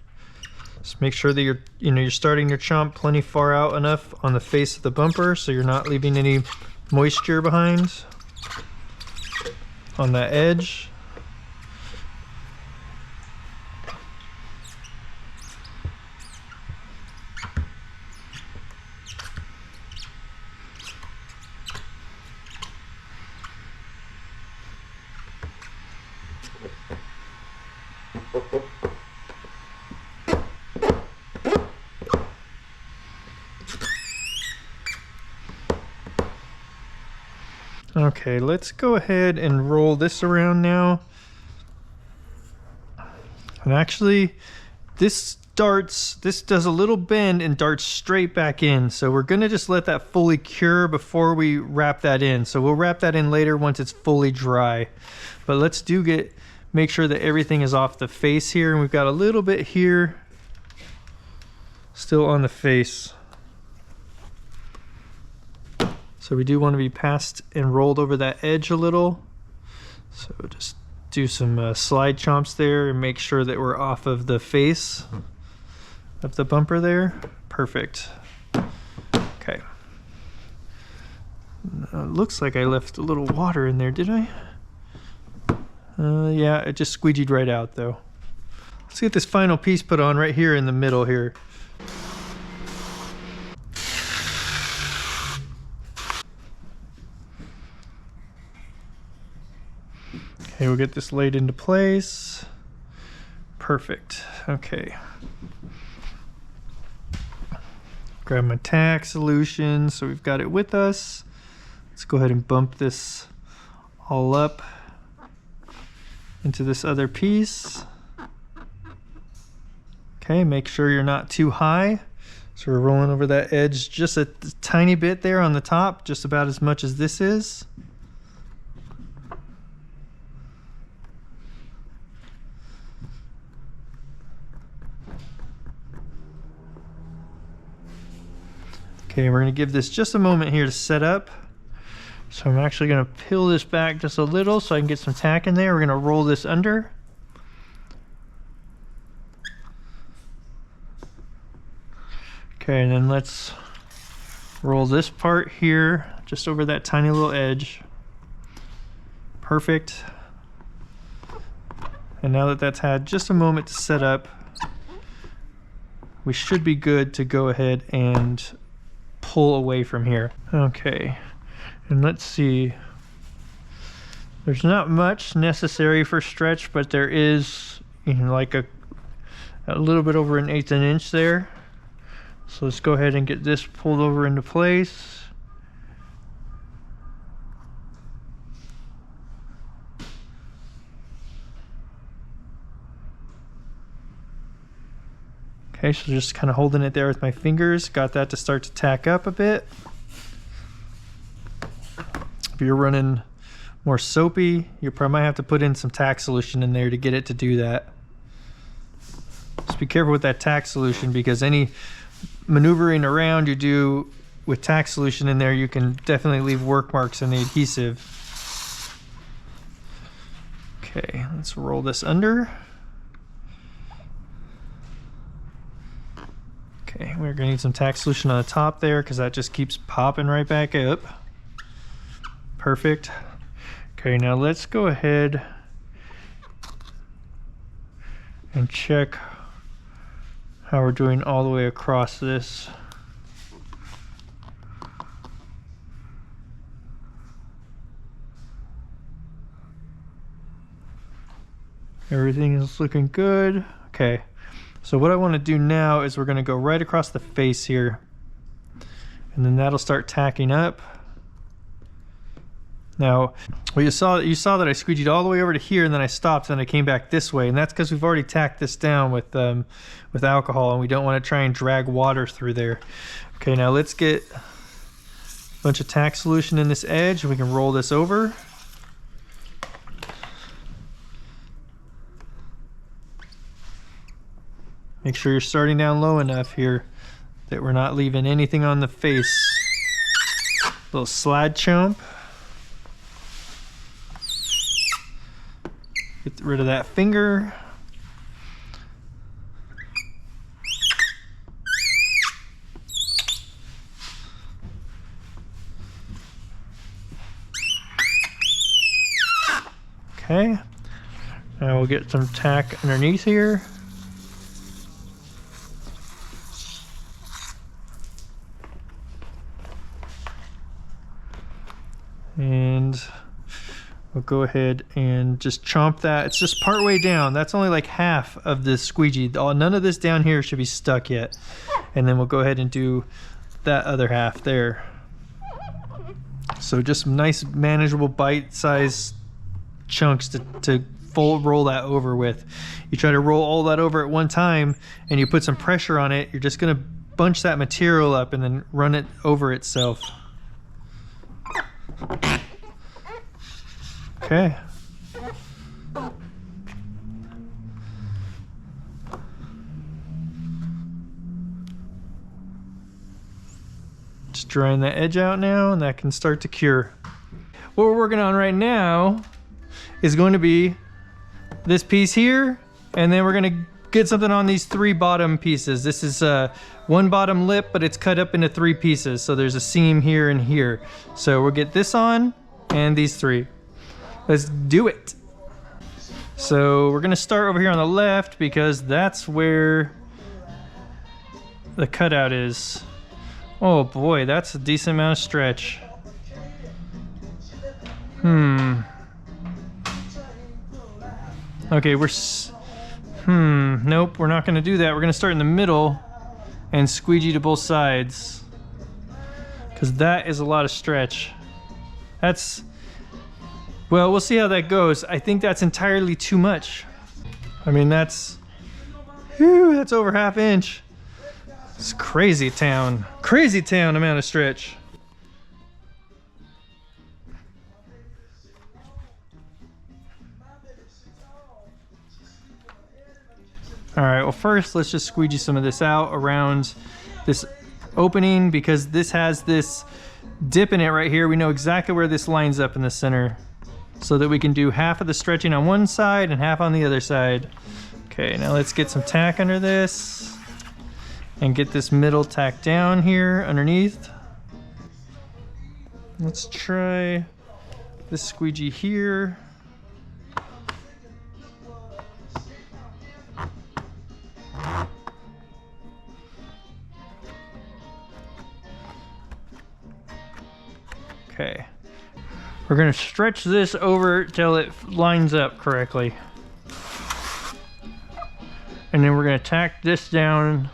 Just make sure that you're starting your chomp plenty far out enough on the face of the bumper so you're not leaving any moisture behind on that edge. Okay, let's go ahead and roll this around now. And actually, this does a little bend and darts straight back in. So we're gonna just let that fully cure before we wrap that in. So we'll wrap that in later once it's fully dry. But let's make sure that everything is off the face here. And we've got a little bit here still on the face. So we do want to be passed and rolled over that edge a little. So just do some slide chomps there and make sure that we're off of the face of the bumper there. Perfect. Okay. Looks like I left a little water in there, did I? Yeah, it just squeegeed right out though. Let's get this final piece put on right here in the middle here. Okay, we'll get this laid into place. Perfect. Okay. Grab my tack solution, so we've got it with us. Let's go ahead and bump this all up into this other piece. Okay, make sure you're not too high. So we're rolling over that edge just a tiny bit there on the top, just about as much as this is. Okay, we're gonna give this just a moment here to set up. So I'm actually gonna peel this back just a little so I can get some tack in there. We're gonna roll this under. Okay, and then let's roll this part here, just over that tiny little edge. Perfect. And now that that's had just a moment to set up, we should be good to go ahead and pull away from here. Okay, and let's see. There's not much necessary for stretch, but there is, you know, like a little bit over 1/8 of an inch there. So let's go ahead and get this pulled over into place. Okay, so just kind of holding it there with my fingers. Got that to start to tack up a bit. If you're running more soapy, you probably might have to put in some tack solution in there to get it to do that. Just be careful with that tack solution, because any maneuvering around you do with tack solution in there, you can definitely leave work marks in the adhesive. Okay, let's roll this under. Okay, we're gonna need some tack solution on the top there, because that just keeps popping right back up. Perfect. Okay, now let's go ahead and check how we're doing all the way across this. Everything is looking good. Okay, so what I want to do now is we're going to go right across the face here, and then that'll start tacking up. Now, well, you saw that I squeegeed all the way over to here, and then I stopped, and I came back this way, and that's because we've already tacked this down with alcohol, and we don't want to try and drag water through there. Okay, now let's get a bunch of tack solution in this edge, and we can roll this over. Make sure you're starting down low enough here that we're not leaving anything on the face. Little slide chomp. Get rid of that finger. Okay, now we'll get some tack underneath here. And we'll go ahead and just chomp that. It's just part way down. That's only like half of this squeegee. None of this down here should be stuck yet. And then we'll go ahead and do that other half there. So just nice manageable bite-sized chunks to full roll that over with. You try to roll all that over at one time and you put some pressure on it, you're just gonna bunch that material up and then run it over itself. Okay. Just drying that edge out now, and that can start to cure. What we're working on right now is going to be this piece here, and then we're gonna get something on these 3 bottom pieces. This is one bottom lip, but it's cut up into 3 pieces. So there's a seam here and here. So we'll get this on and these 3. Let's do it. So we're gonna start over here on the left because that's where the cutout is. Oh boy, that's a decent amount of stretch. Okay, nope, we're not gonna do that. We're gonna start in the middle and squeegee to both sides, because that is a lot of stretch. That's, well, we'll see how that goes. I think that's entirely too much. I mean, that's over ½ inch. It's crazy town amount of stretch. All right, well first let's just squeegee some of this out around this opening, because this has this dip in it right here. We know exactly where this lines up in the center, so that we can do half of the stretching on one side and half on the other side. Okay, now let's get some tack under this and get this middle tack down here underneath. Let's try this squeegee here. Okay, we're gonna stretch this over till it lines up correctly. And then we're gonna tack this down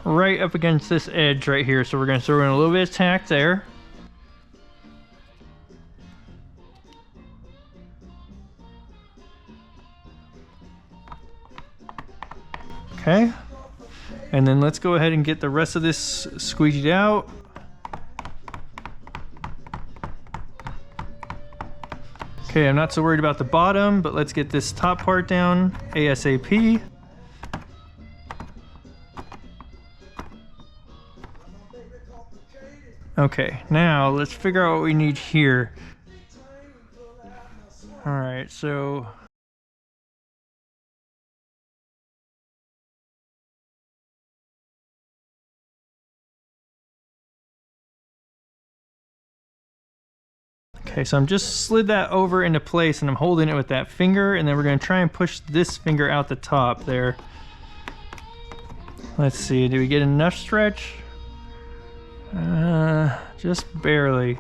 right up against this edge right here. So we're gonna throw in a little bit of tack there. Okay, and then let's go ahead and get the rest of this squeegeed out. Okay, I'm not so worried about the bottom, but let's get this top part down ASAP. Okay, now let's figure out what we need here. All right, so okay, so I'm just slid that over into place and I'm holding it with that finger, and then we're gonna try and push this finger out the top there. Let's see, do we get enough stretch? Just barely.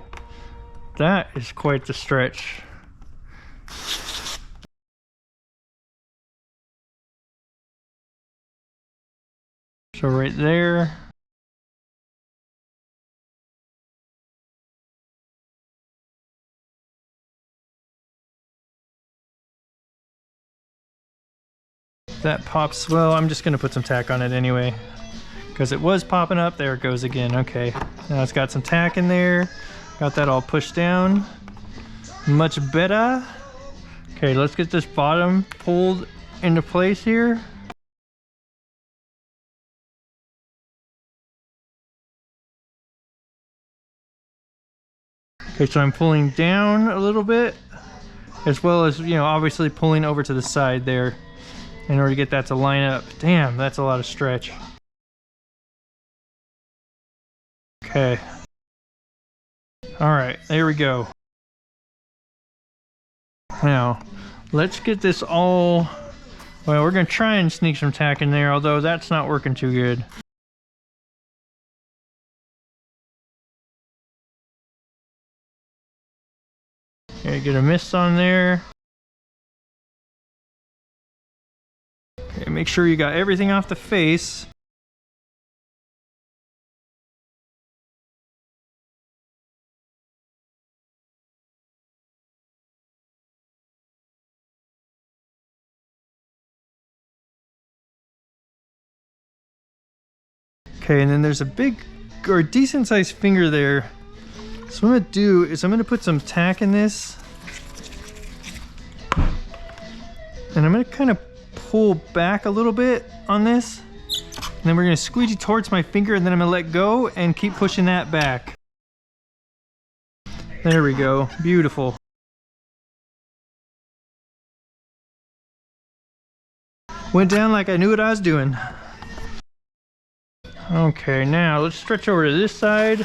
That is quite the stretch. So right there. That pops, well, I'm just gonna put some tack on it anyway, because it was popping up. There it goes again. Okay, now it's got some tack in there. Got that all pushed down. Much better. Okay, let's get this bottom pulled into place here. Okay, so I'm pulling down a little bit, as well as, you know, obviously pulling over to the side there in order to get that to line up. Damn, that's a lot of stretch. Okay. All right, there we go. Now, let's get this all, well, we're gonna try and sneak some tack in there, although that's not working too good. Okay, get a mist on there. Okay, make sure you got everything off the face. Okay, and then there's a big or decent sized finger there. So what I'm gonna do is I'm gonna put some tack in this, and I'm gonna kind of pull back a little bit on this, and then we're gonna squeegee towards my finger, and then I'm gonna let go and keep pushing that back. There we go, beautiful. Went down like I knew what I was doing. Okay, now let's stretch over to this side.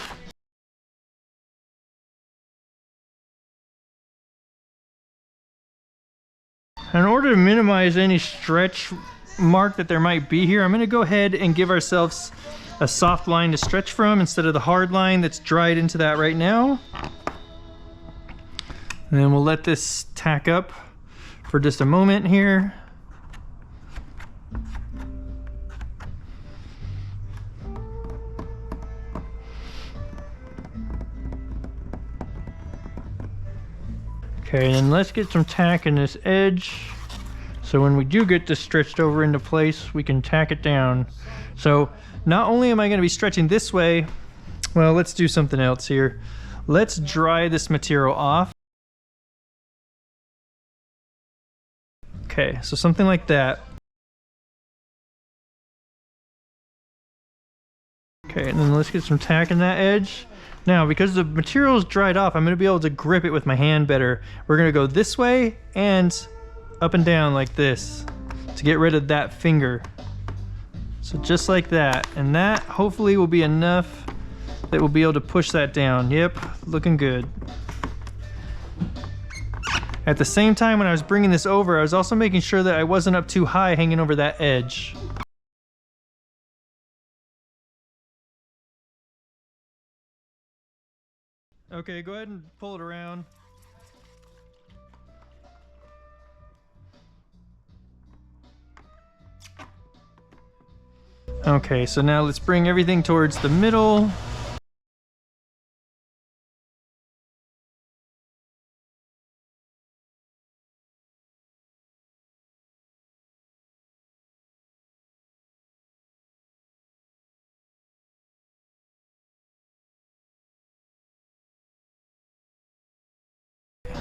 In order to minimize any stretch mark that there might be here, I'm going to go ahead and give ourselves a soft line to stretch from instead of the hard line that's dried into that right now. And then we'll let this tack up for just a moment here. Okay, and then let's get some tack in this edge. So when we do get this stretched over into place, we can tack it down. So not only am I going to be stretching this way, well, let's do something else here. Let's dry this material off. Okay, so something like that. Okay, and then let's get some tack in that edge. Now, because the material is dried off, I'm going to be able to grip it with my hand better. We're going to go this way and up and down like this to get rid of that finger. So just like that. And that hopefully will be enough that we'll be able to push that down. Yep, looking good. At the same time, when I was bringing this over, I was also making sure that I wasn't up too high hanging over that edge. Okay, go ahead and pull it around. Okay, so now let's bring everything towards the middle.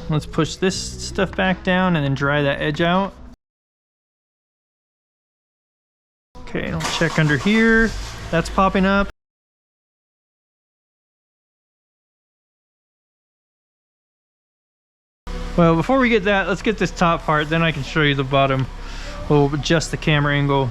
Let's push this stuff back down and then dry that edge out. Okay, I'll check under here. That's popping up. Well, before we get that, let's get this top part, then I can show you the bottom. We'll adjust the camera angle.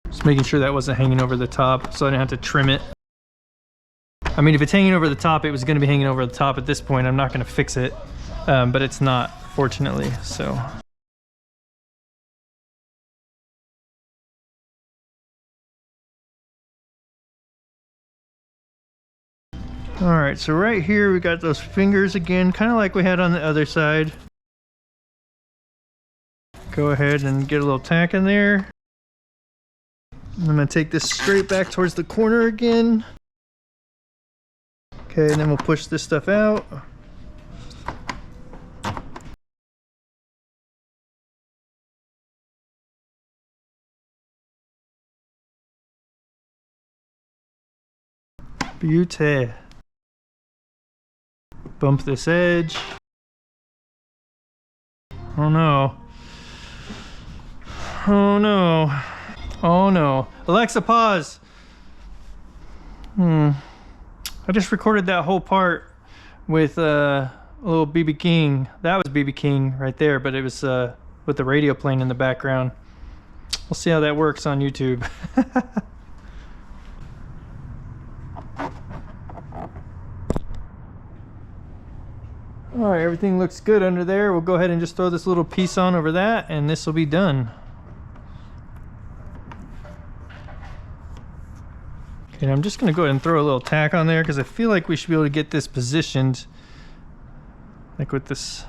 Just making sure that wasn't hanging over the top, so I didn't have to trim it. I mean, if it's hanging over the top, it was going to be hanging over the top at this point. I'm not going to fix it, but it's not, fortunately, so. All right, so right here we got those fingers again, kind of like we had on the other side. Go ahead and get a little tack in there. I'm going to take this straight back towards the corner again. Okay, and then we'll push this stuff out. Beauty. Bump this edge. Oh no. Oh no. Oh no. Alexa, pause. I just recorded that whole part with a little BB King. That was BB King right there, but it was with the radio playing in the background. We'll see how that works on YouTube. All right, everything looks good under there. We'll go ahead and just throw this little piece on over that, and this will be done. Okay, and I'm just gonna go ahead and throw a little tack on there because I feel like we should be able to get this positioned like with this.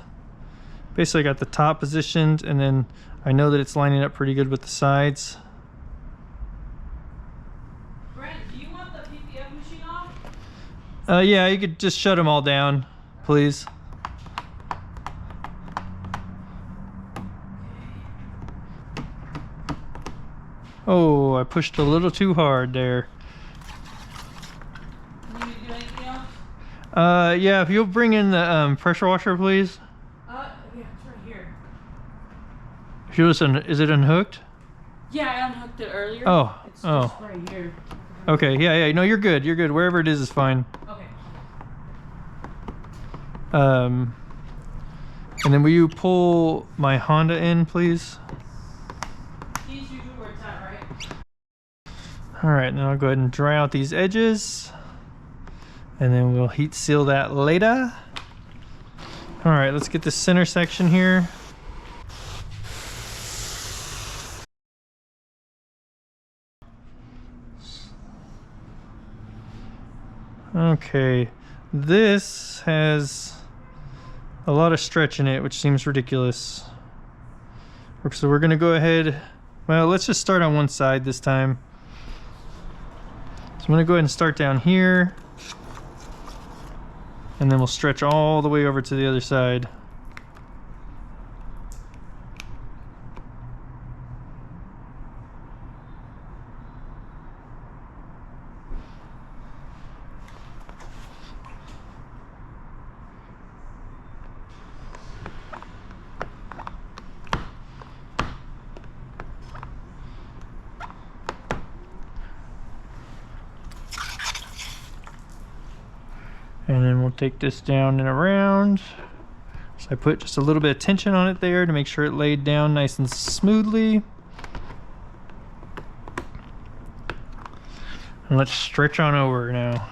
Basically I got the top positioned, and then I know that it's lining up pretty good with the sides. Brent, do you want the PPF machine off? Yeah, you could just shut them all down, please. Oh, I pushed a little too hard there. Need me to do anything else? Yeah, if you'll bring in the pressure washer, please. Yeah, it's right here. If you listen, is it unhooked? Yeah, I unhooked it earlier. Oh, It's just right here. Okay, yeah, no, you're good. You're good. Wherever it is fine. Okay. And then will you pull my Honda in, please? Keys usually where it's at, right? All right, now I'll go ahead and dry out these edges, and then we'll heat seal that later. All right, let's get the center section here. Okay, this has a lot of stretch in it, which seems ridiculous. So we're gonna go ahead, well, let's just start on one side this time. So I'm gonna go ahead and start down here, and then we'll stretch all the way over to the other side. And then we'll take this down and around. So I put just a little bit of tension on it there to make sure it laid down nice and smoothly. And let's stretch on over now.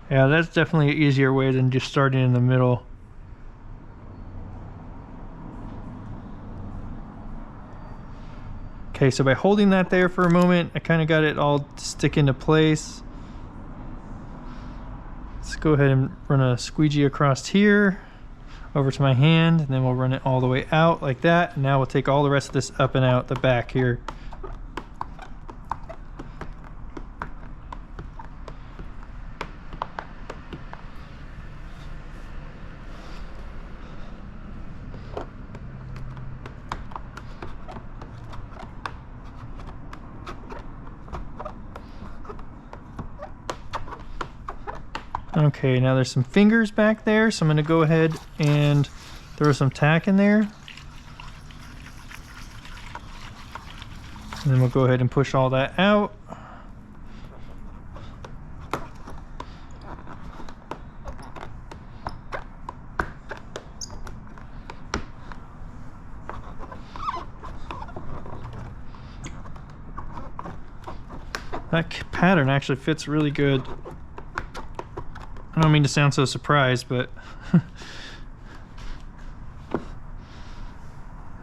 Yeah, that's definitely an easier way than just starting in the middle. Okay, so by holding that there for a moment, I kind of got it all to stick into place. Let's go ahead and run a squeegee across here, over to my hand, and then we'll run it all the way out like that. And now we'll take all the rest of this up and out the back here. Okay, now there's some fingers back there, so I'm going to go ahead and throw some tack in there. And then we'll go ahead and push all that out. That pattern actually fits really good. I don't mean to sound so surprised, but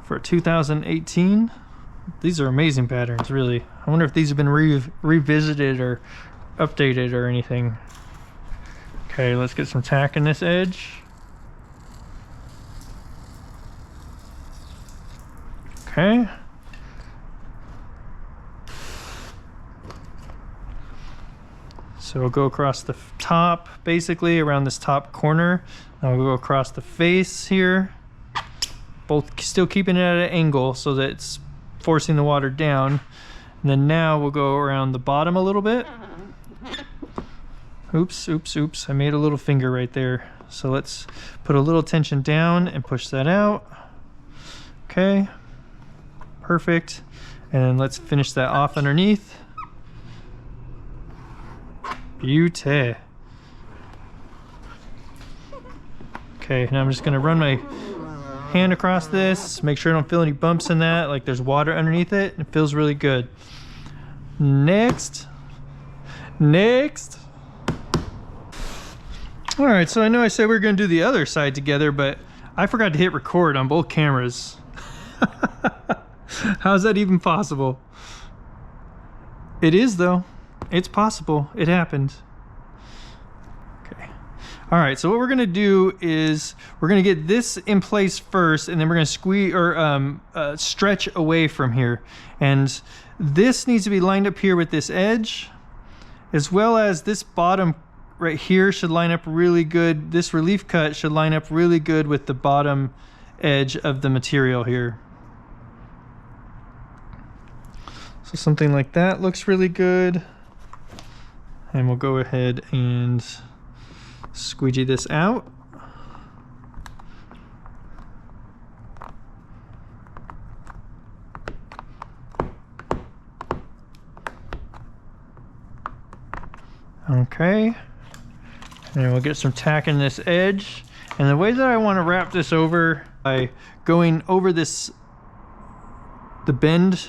for 2018, these are amazing patterns, really. I wonder if these have been revisited or updated or anything. Okay, let's get some tack in this edge. Okay. So we'll go across the top, basically around this top corner. Now we'll go across the face here, both still keeping it at an angle so that it's forcing the water down. And then now we'll go around the bottom a little bit. Oops, oops, oops. I made a little finger right there. So let's put a little tension down and push that out. Okay, perfect. And then let's finish that off underneath. Beauty. Okay, now I'm just gonna run my hand across this, make sure I don't feel any bumps in that, like there's water underneath it. It feels really good. Next. Next. All right, so I know I said we were gonna do the other side together, but I forgot to hit record on both cameras. How's that even possible? It is though. It's possible. It happened. Okay. All right. So what we're gonna do is we're gonna get this in place first, and then we're gonna squeeze or stretch away from here. And this needs to be lined up here with this edge, as well as this bottom right here should line up really good. This relief cut should line up really good with the bottom edge of the material here. So something like that looks really good. And we'll go ahead and squeegee this out. Okay. And we'll get some tack in this edge. And the way that I want to wrap this over, by going over this, the bend,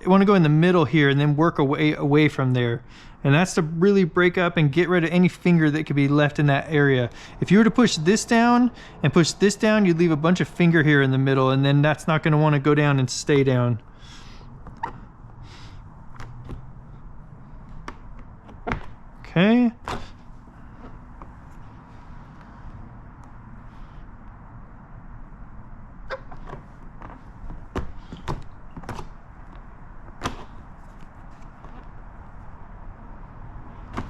I want to go in the middle here and then work away from there. And that's to really break up and get rid of any finger that could be left in that area. If you were to push this down and push this down, you'd leave a bunch of finger here in the middle, and then that's not going to want to go down and stay down. Okay.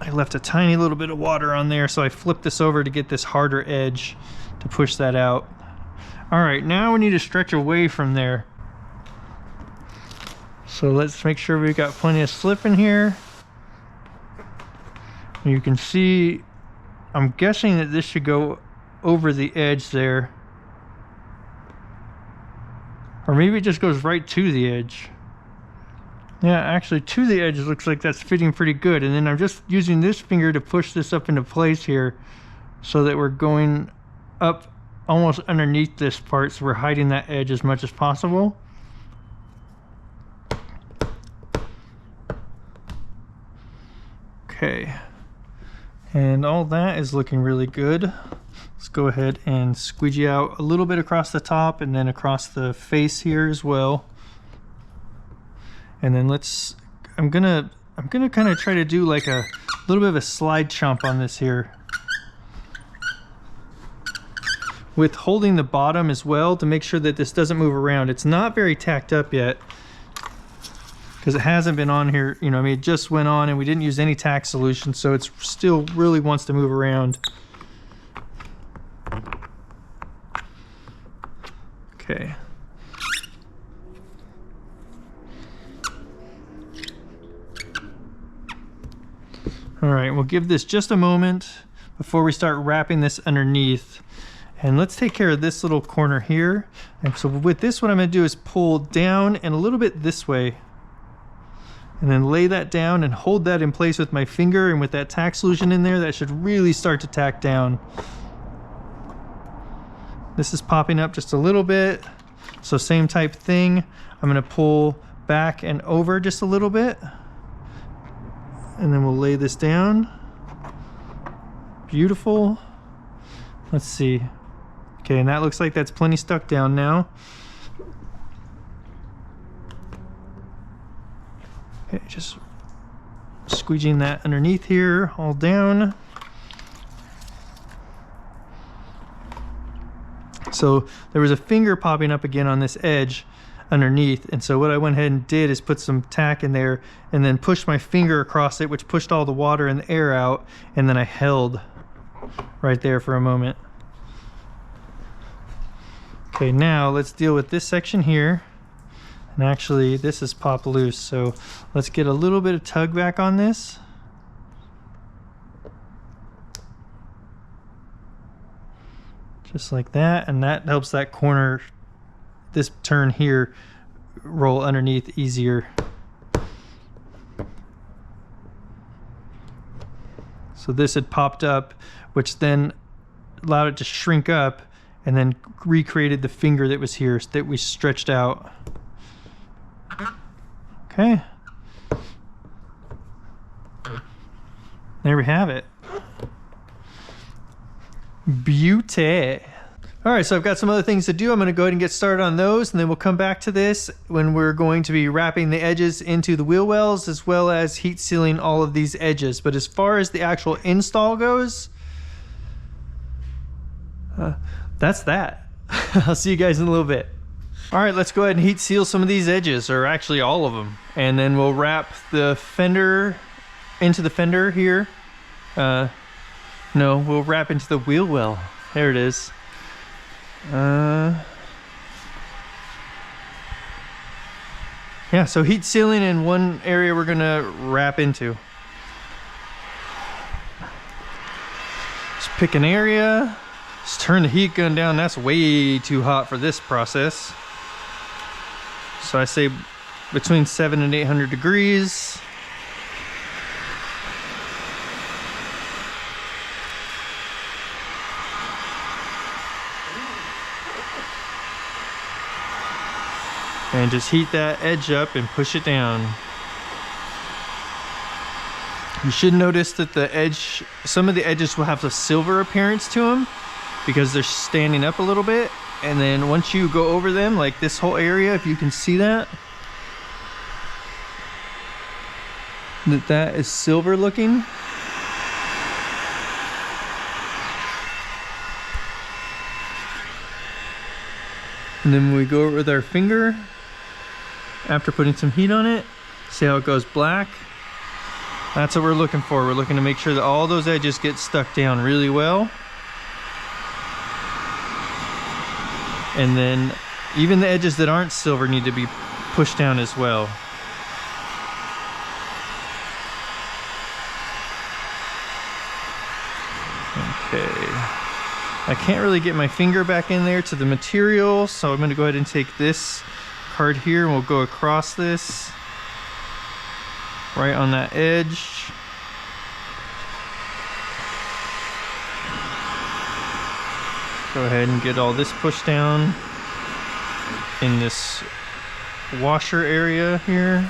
I left a tiny little bit of water on there, so I flipped this over to get this harder edge to push that out. All right, now we need to stretch away from there. So let's make sure we've got plenty of slip in here. You can see, I'm guessing that this should go over the edge there. Or maybe it just goes right to the edge. Yeah, actually to the edge, it looks like that's fitting pretty good. And then I'm just using this finger to push this up into place here so that we're going up almost underneath this part, so we're hiding that edge as much as possible. Okay, and all that is looking really good. Let's go ahead and squeegee out a little bit across the top and then across the face here as well. And then I'm gonna kind of try to do like a little bit of a slide chomp on this here, with holding the bottom as well to make sure that this doesn't move around. It's not very tacked up yet because it hasn't been on here, you know, I mean, it just went on and we didn't use any tack solution, so it still really wants to move around. Okay. All right, we'll give this just a moment before we start wrapping this underneath. And let's take care of this little corner here. And so with this, what I'm gonna do is pull down and a little bit this way. And then lay that down and hold that in place with my finger, and with that tack solution in there, that should really start to tack down. This is popping up just a little bit. So same type thing. I'm gonna pull back and over just a little bit. And then we'll lay this down. Beautiful. Let's see. Okay, and that looks like that's plenty stuck down now. Okay, just squeegeeing that underneath here, all down. So there was a finger popping up again on this edge underneath, and so what I went ahead and did is put some tack in there and then pushed my finger across it, which pushed all the water and the air out, and then I held right there for a moment. Okay, now let's deal with this section here. And actually this is popped loose, so let's get a little bit of tug back on this. Just like that, and that helps that corner, this turn here, roll underneath easier. So this had popped up, which then allowed it to shrink up and then recreated the finger that was here that we stretched out. Okay. There we have it. Beauty. All right, so I've got some other things to do. I'm gonna go ahead and get started on those, and then we'll come back to this when we're going to be wrapping the edges into the wheel wells, as well as heat sealing all of these edges. But as far as the actual install goes, that's that. I'll see you guys in a little bit. All right, let's go ahead and heat seal some of these edges, or actually all of them. And then we'll wrap the fender into the fender here. No, we'll wrap into the wheel well. There it is. Yeah, so heat sealing in one area we're gonna wrap into. Just pick an area. Just turn the heat gun down. That's way too hot for this process. So I say between 700 and 800 degrees. And just heat that edge up and push it down. You should notice that the edge, some of the edges will have a silver appearance to them because they're standing up a little bit. And then once you go over them, like this whole area, if you can see that, that is silver looking. And then we go over with our finger after putting some heat on it, see how it goes black. That's what we're looking for. We're looking to make sure that all those edges get stuck down really well. And then even the edges that aren't silver need to be pushed down as well. Okay. I can't really get my finger back in there to the material, so I'm going to go ahead and take this card here and we'll go across this right on that edge. Go ahead and get all this pushed down in this washer area here.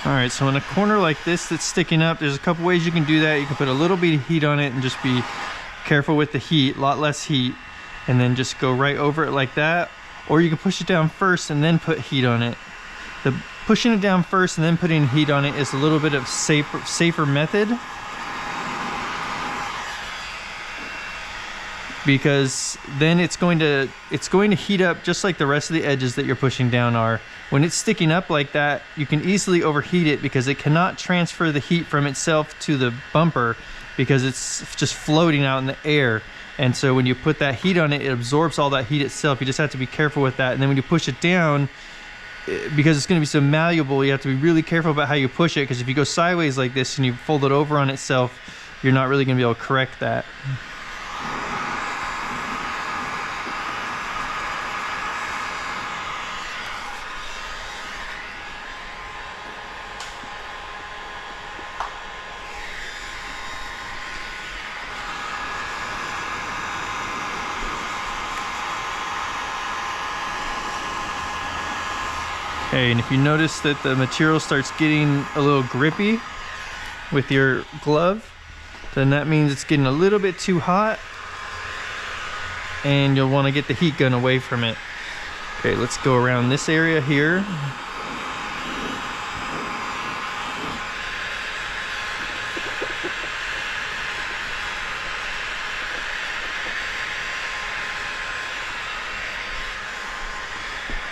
Alright, so in a corner like this that's sticking up, there's a couple ways you can do that. You can put a little bit of heat on it and just be careful with the heat, a lot less heat, and then just go right over it like that. Or you can push it down first and then put heat on it. The pushing it down first and then putting heat on it is a little bit of safer method, because then it's going to heat up just like the rest of the edges that you're pushing down are. When it's sticking up like that, you can easily overheat it because it cannot transfer the heat from itself to the bumper because it's just floating out in the air. And so when you put that heat on it, it absorbs all that heat itself. You just have to be careful with that. And then when you push it down, because it's going to be so malleable, you have to be really careful about how you push it, because if you go sideways like this and you fold it over on itself, you're not really going to be able to correct that. Okay, and if you notice that the material starts getting a little grippy with your glove, then that means it's getting a little bit too hot and you'll want to get the heat gun away from it. Okay, let's go around this area here.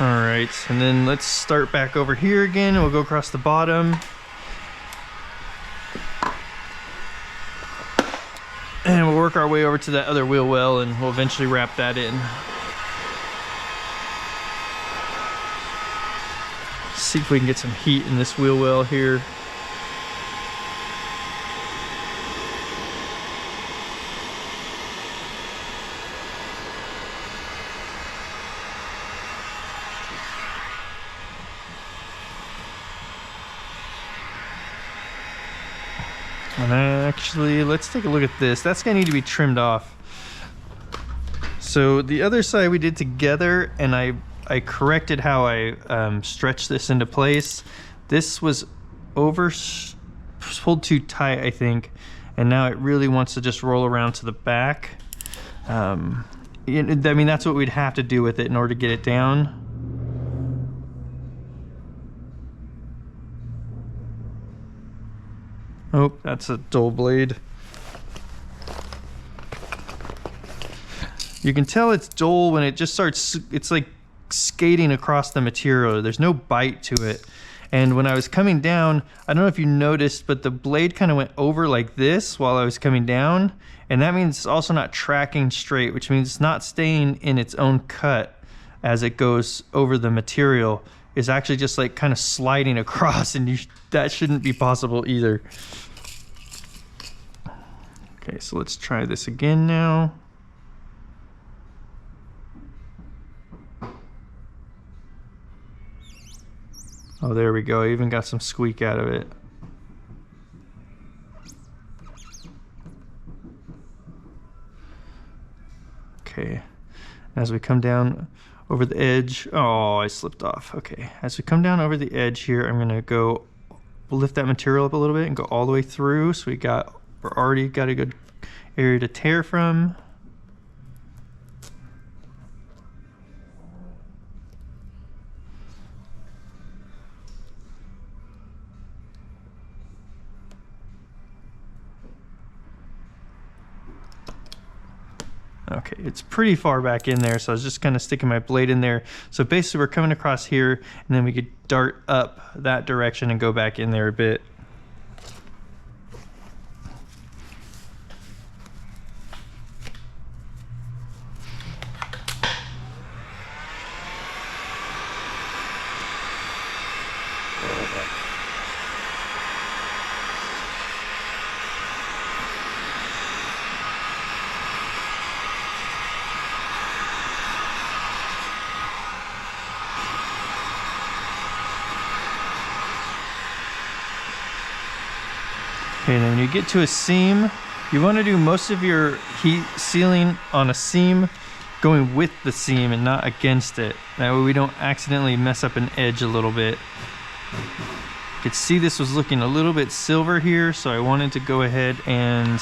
Alright, and then let's start back over here again. We'll go across the bottom. And we'll work our way over to that other wheel well and we'll eventually wrap that in. See if we can get some heat in this wheel well here. And actually, let's take a look at this. That's gonna need to be trimmed off. So the other side we did together, and I corrected how I stretched this into place. This was pulled too tight, I think, and now it really wants to just roll around to the back. I mean, that's what we'd have to do with it in order to get it down. Oh, that's a dull blade. You can tell it's dull when it just starts, it's like skating across the material. There's no bite to it. And when I was coming down, I don't know if you noticed, but the blade kind of went over like this while I was coming down. And that means it's also not tracking straight, which means it's not staying in its own cut as it goes over the material. It's actually just like kind of sliding across, and that shouldn't be possible either. Okay, so let's try this again now. Oh, there we go. I even got some squeak out of it. Okay, as we come down over the edge, oh, I slipped off. Okay, as we come down over the edge here, I'm gonna go lift that material up a little bit and go all the way through. So we're already got a good area to tear from. Okay, it's pretty far back in there, so I was just kind of sticking my blade in there. So basically we're coming across here, and then we could dart up that direction and go back in there a bit. Okay, then when you get to a seam, you want to do most of your heat sealing on a seam going with the seam and not against it. That way we don't accidentally mess up an edge a little bit. You could see this was looking a little bit silver here, so I wanted to go ahead and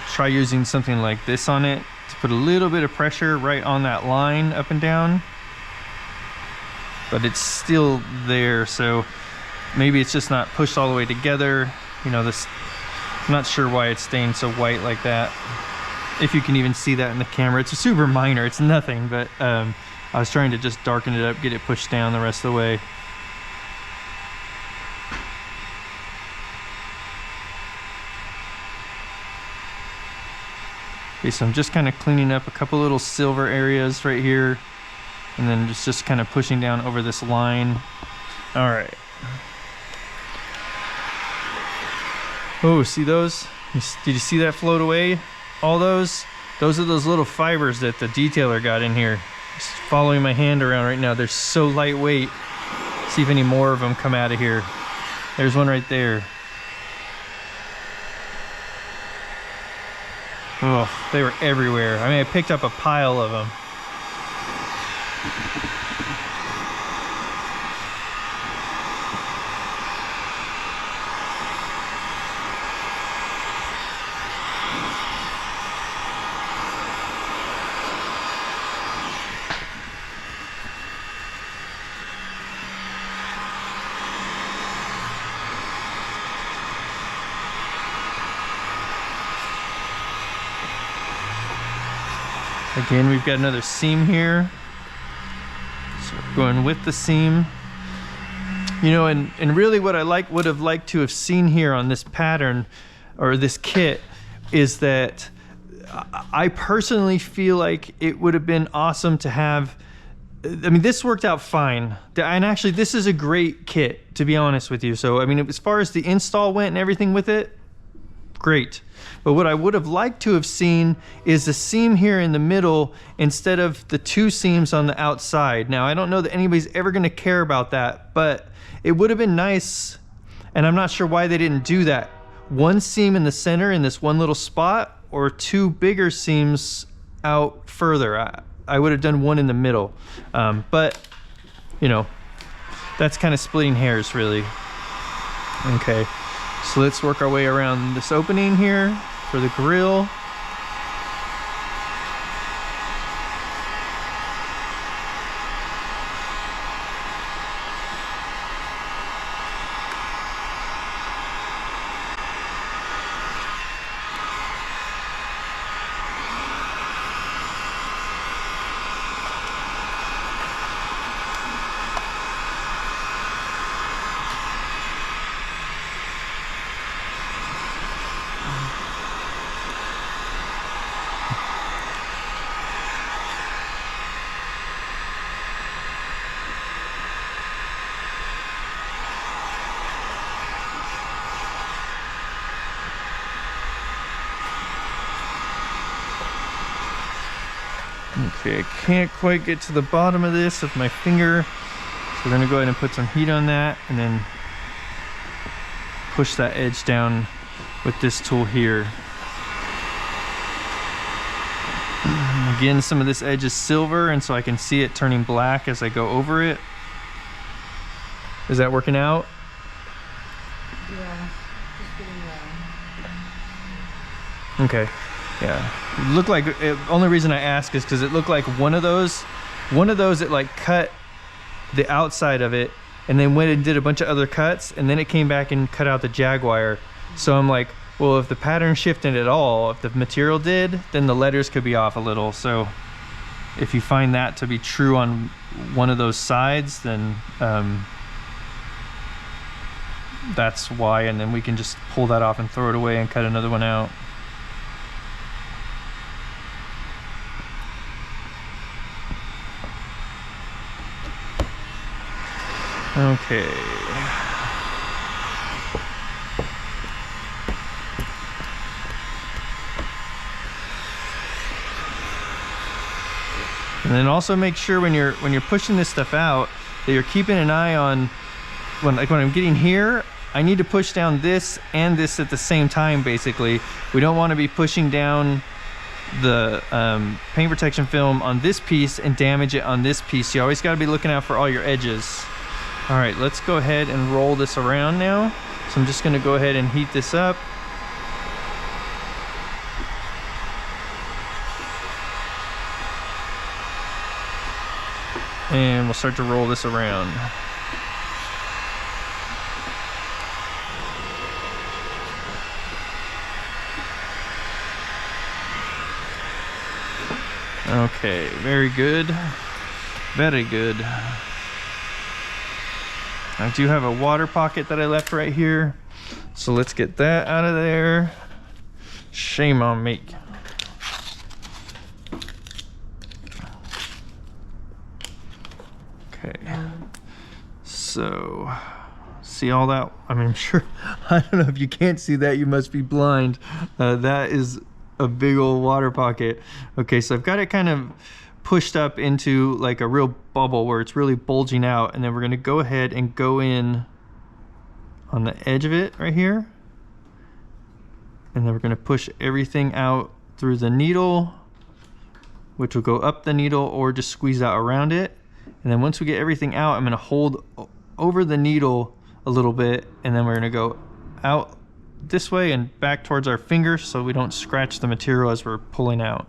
try using something like this on it to put a little bit of pressure right on that line up and down. But it's still there, so maybe it's just not pushed all the way together. You know, this, I'm not sure why it's staying so white like that. If you can even see that in the camera. It's a super minor, it's nothing, but I was trying to just darken it up, get it pushed down the rest of the way. Okay, so I'm just kind of cleaning up a couple little silver areas right here, and then just kind of pushing down over this line. All right. Oh, see those? Did you see that float away? All those? Those are those little fibers that the detailer got in here. Just following my hand around right now. They're so lightweight. See if any more of them come out of here. There's one right there. Oh, they were everywhere. I mean, I picked up a pile of them. Again, we've got another seam here. So we're going with the seam. You know, and really what I would have liked to have seen here on this pattern or this kit is that I personally feel like it would have been awesome to have, I mean, this worked out fine. And actually, this is a great kit, to be honest with you. So, I mean, as far as the install went and everything with it, great. But what I would have liked to have seen is the seam here in the middle instead of the two seams on the outside. Now, I don't know that anybody's ever going to care about that, but it would have been nice, and I'm not sure why they didn't do that. One seam in the center in this one little spot, or two bigger seams out further. I would have done one in the middle. But, you know, that's kind of splitting hairs, really. Okay. So let's work our way around this opening here for the grill. Okay, I can't quite get to the bottom of this with my finger, so we're gonna go ahead and put some heat on that and then push that edge down with this tool here. Again, some of this edge is silver, and so I can see it turning black as I go over it. Is that working out? Yeah, just getting Okay, yeah. It looked like, only reason I ask is because it looked like one of those it like cut the outside of it, and then went and did a bunch of other cuts, and then it came back and cut out the Jaguar. So I'm like, well, if the pattern shifted at all, if the material did, then the letters could be off a little. So if you find that to be true on one of those sides, then that's why, and then we can just pull that off and throw it away and cut another one out. Okay. And then also make sure when you're pushing this stuff out that you're keeping an eye on when I'm getting here, I need to push down this and this at the same time. Basically, we don't want to be pushing down the paint protection film on this piece and damage it on this piece. You always got to be looking out for all your edges. All right, let's go ahead and roll this around now. So I'm just going to go ahead and heat this up. And we'll start to roll this around. Okay, very good. Very good. I do have a water pocket that I left right here. So let's get that out of there. Shame on me. Okay. So, see all that? I mean, I'm sure, I don't know if you can't see that, you must be blind. That is a big old water pocket. Okay, so I've got it kind of pushed up into like a real bubble where it's really bulging out, and then we're gonna go ahead and go in on the edge of it right here, and then we're gonna push everything out through the needle, which will go up the needle or just squeeze out around it. And then once we get everything out, I'm gonna hold over the needle a little bit, and then we're gonna go out this way and back towards our fingers so we don't scratch the material as we're pulling out.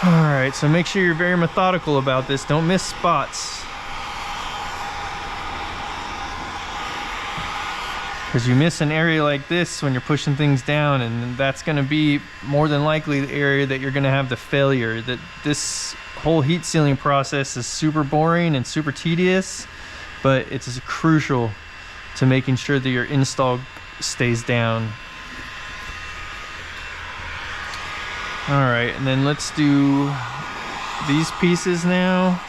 Alright, so make sure you're very methodical about this. Don't miss spots. Because you miss an area like this when you're pushing things down, and that's going to be more than likely the area that you're going to have the failure. That this whole heat sealing process is super boring and super tedious, but it's crucial to making sure that your install stays down. All right, and then let's do these pieces now.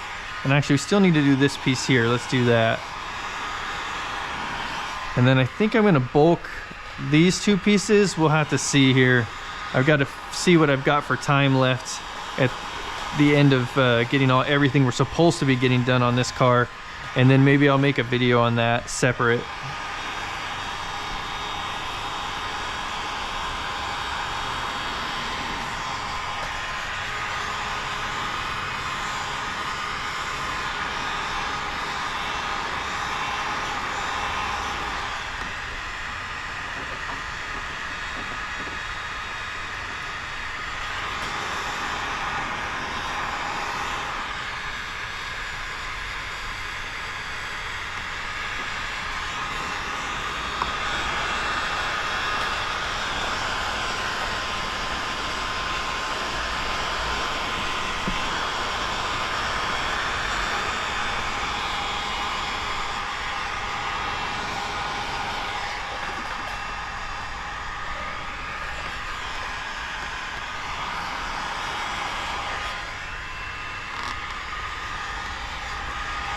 And actually, we still need to do this piece here. Let's do that. And then I think I'm gonna bulk these two pieces. We'll have to see here. I've got to see what I've got for time left at the end of getting everything we're supposed to be getting done on this car. And then maybe I'll make a video on that separate.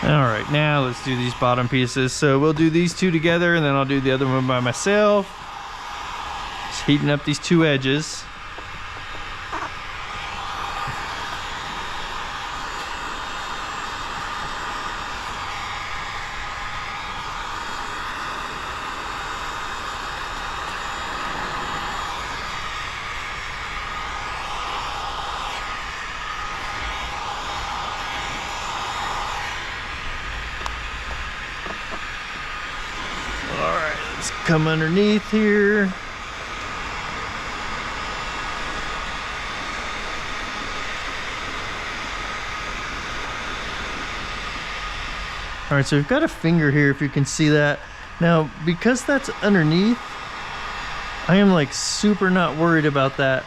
All right, now let's do these bottom pieces. So we'll do these two together, and then I'll do the other one by myself. Just heating up these two edges. come underneath here. All right, so we've got a finger here, if you can see that. Now, because that's underneath, I am like super not worried about that.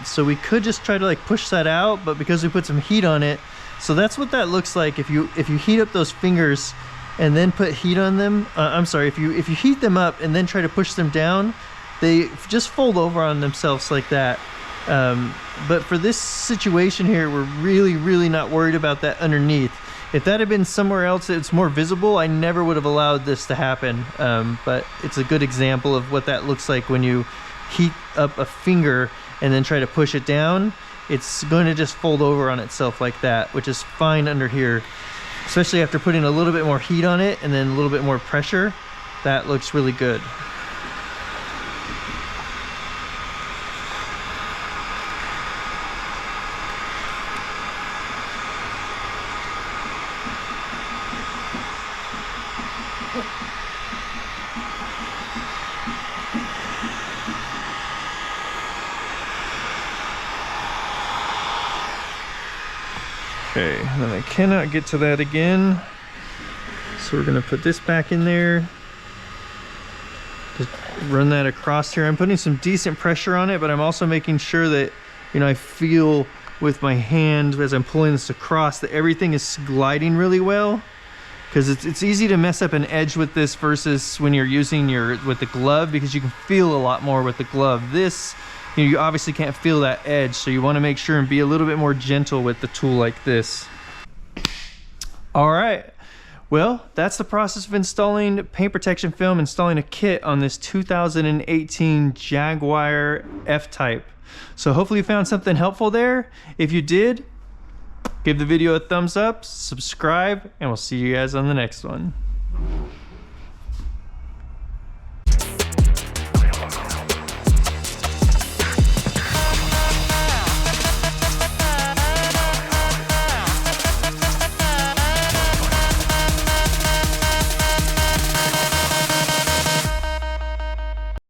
So we could just try to like push that out, but because we put some heat on it, so that's what that looks like if you heat up those fingers and then put heat on them. I'm sorry, if you heat them up and then try to push them down, they just fold over on themselves like that. But for this situation here, we're really not worried about that underneath. If that had been somewhere else that's more visible, I never would have allowed this to happen. But it's a good example of what that looks like when you heat up a finger and then try to push it down. It's going to just fold over on itself like that, which is fine under here. Especially after putting a little bit more heat on it and then a little bit more pressure, that looks really good. Okay, then I cannot get to that again. So we're gonna put this back in there. Just run that across here. I'm putting some decent pressure on it, but I'm also making sure that, you know, I feel with my hand as I'm pulling this across that everything is gliding really well. Because it's easy to mess up an edge with this versus when you're using with the glove, because you can feel a lot more with the glove. This, you know, you obviously can't feel that edge, so you want to make sure and be a little bit more gentle with the tool like this. All right, well, that's the process of installing paint protection film, installing a kit on this 2018 Jaguar F-Type. So hopefully you found something helpful there. If you did, give the video a thumbs up, subscribe, and we'll see you guys on the next one.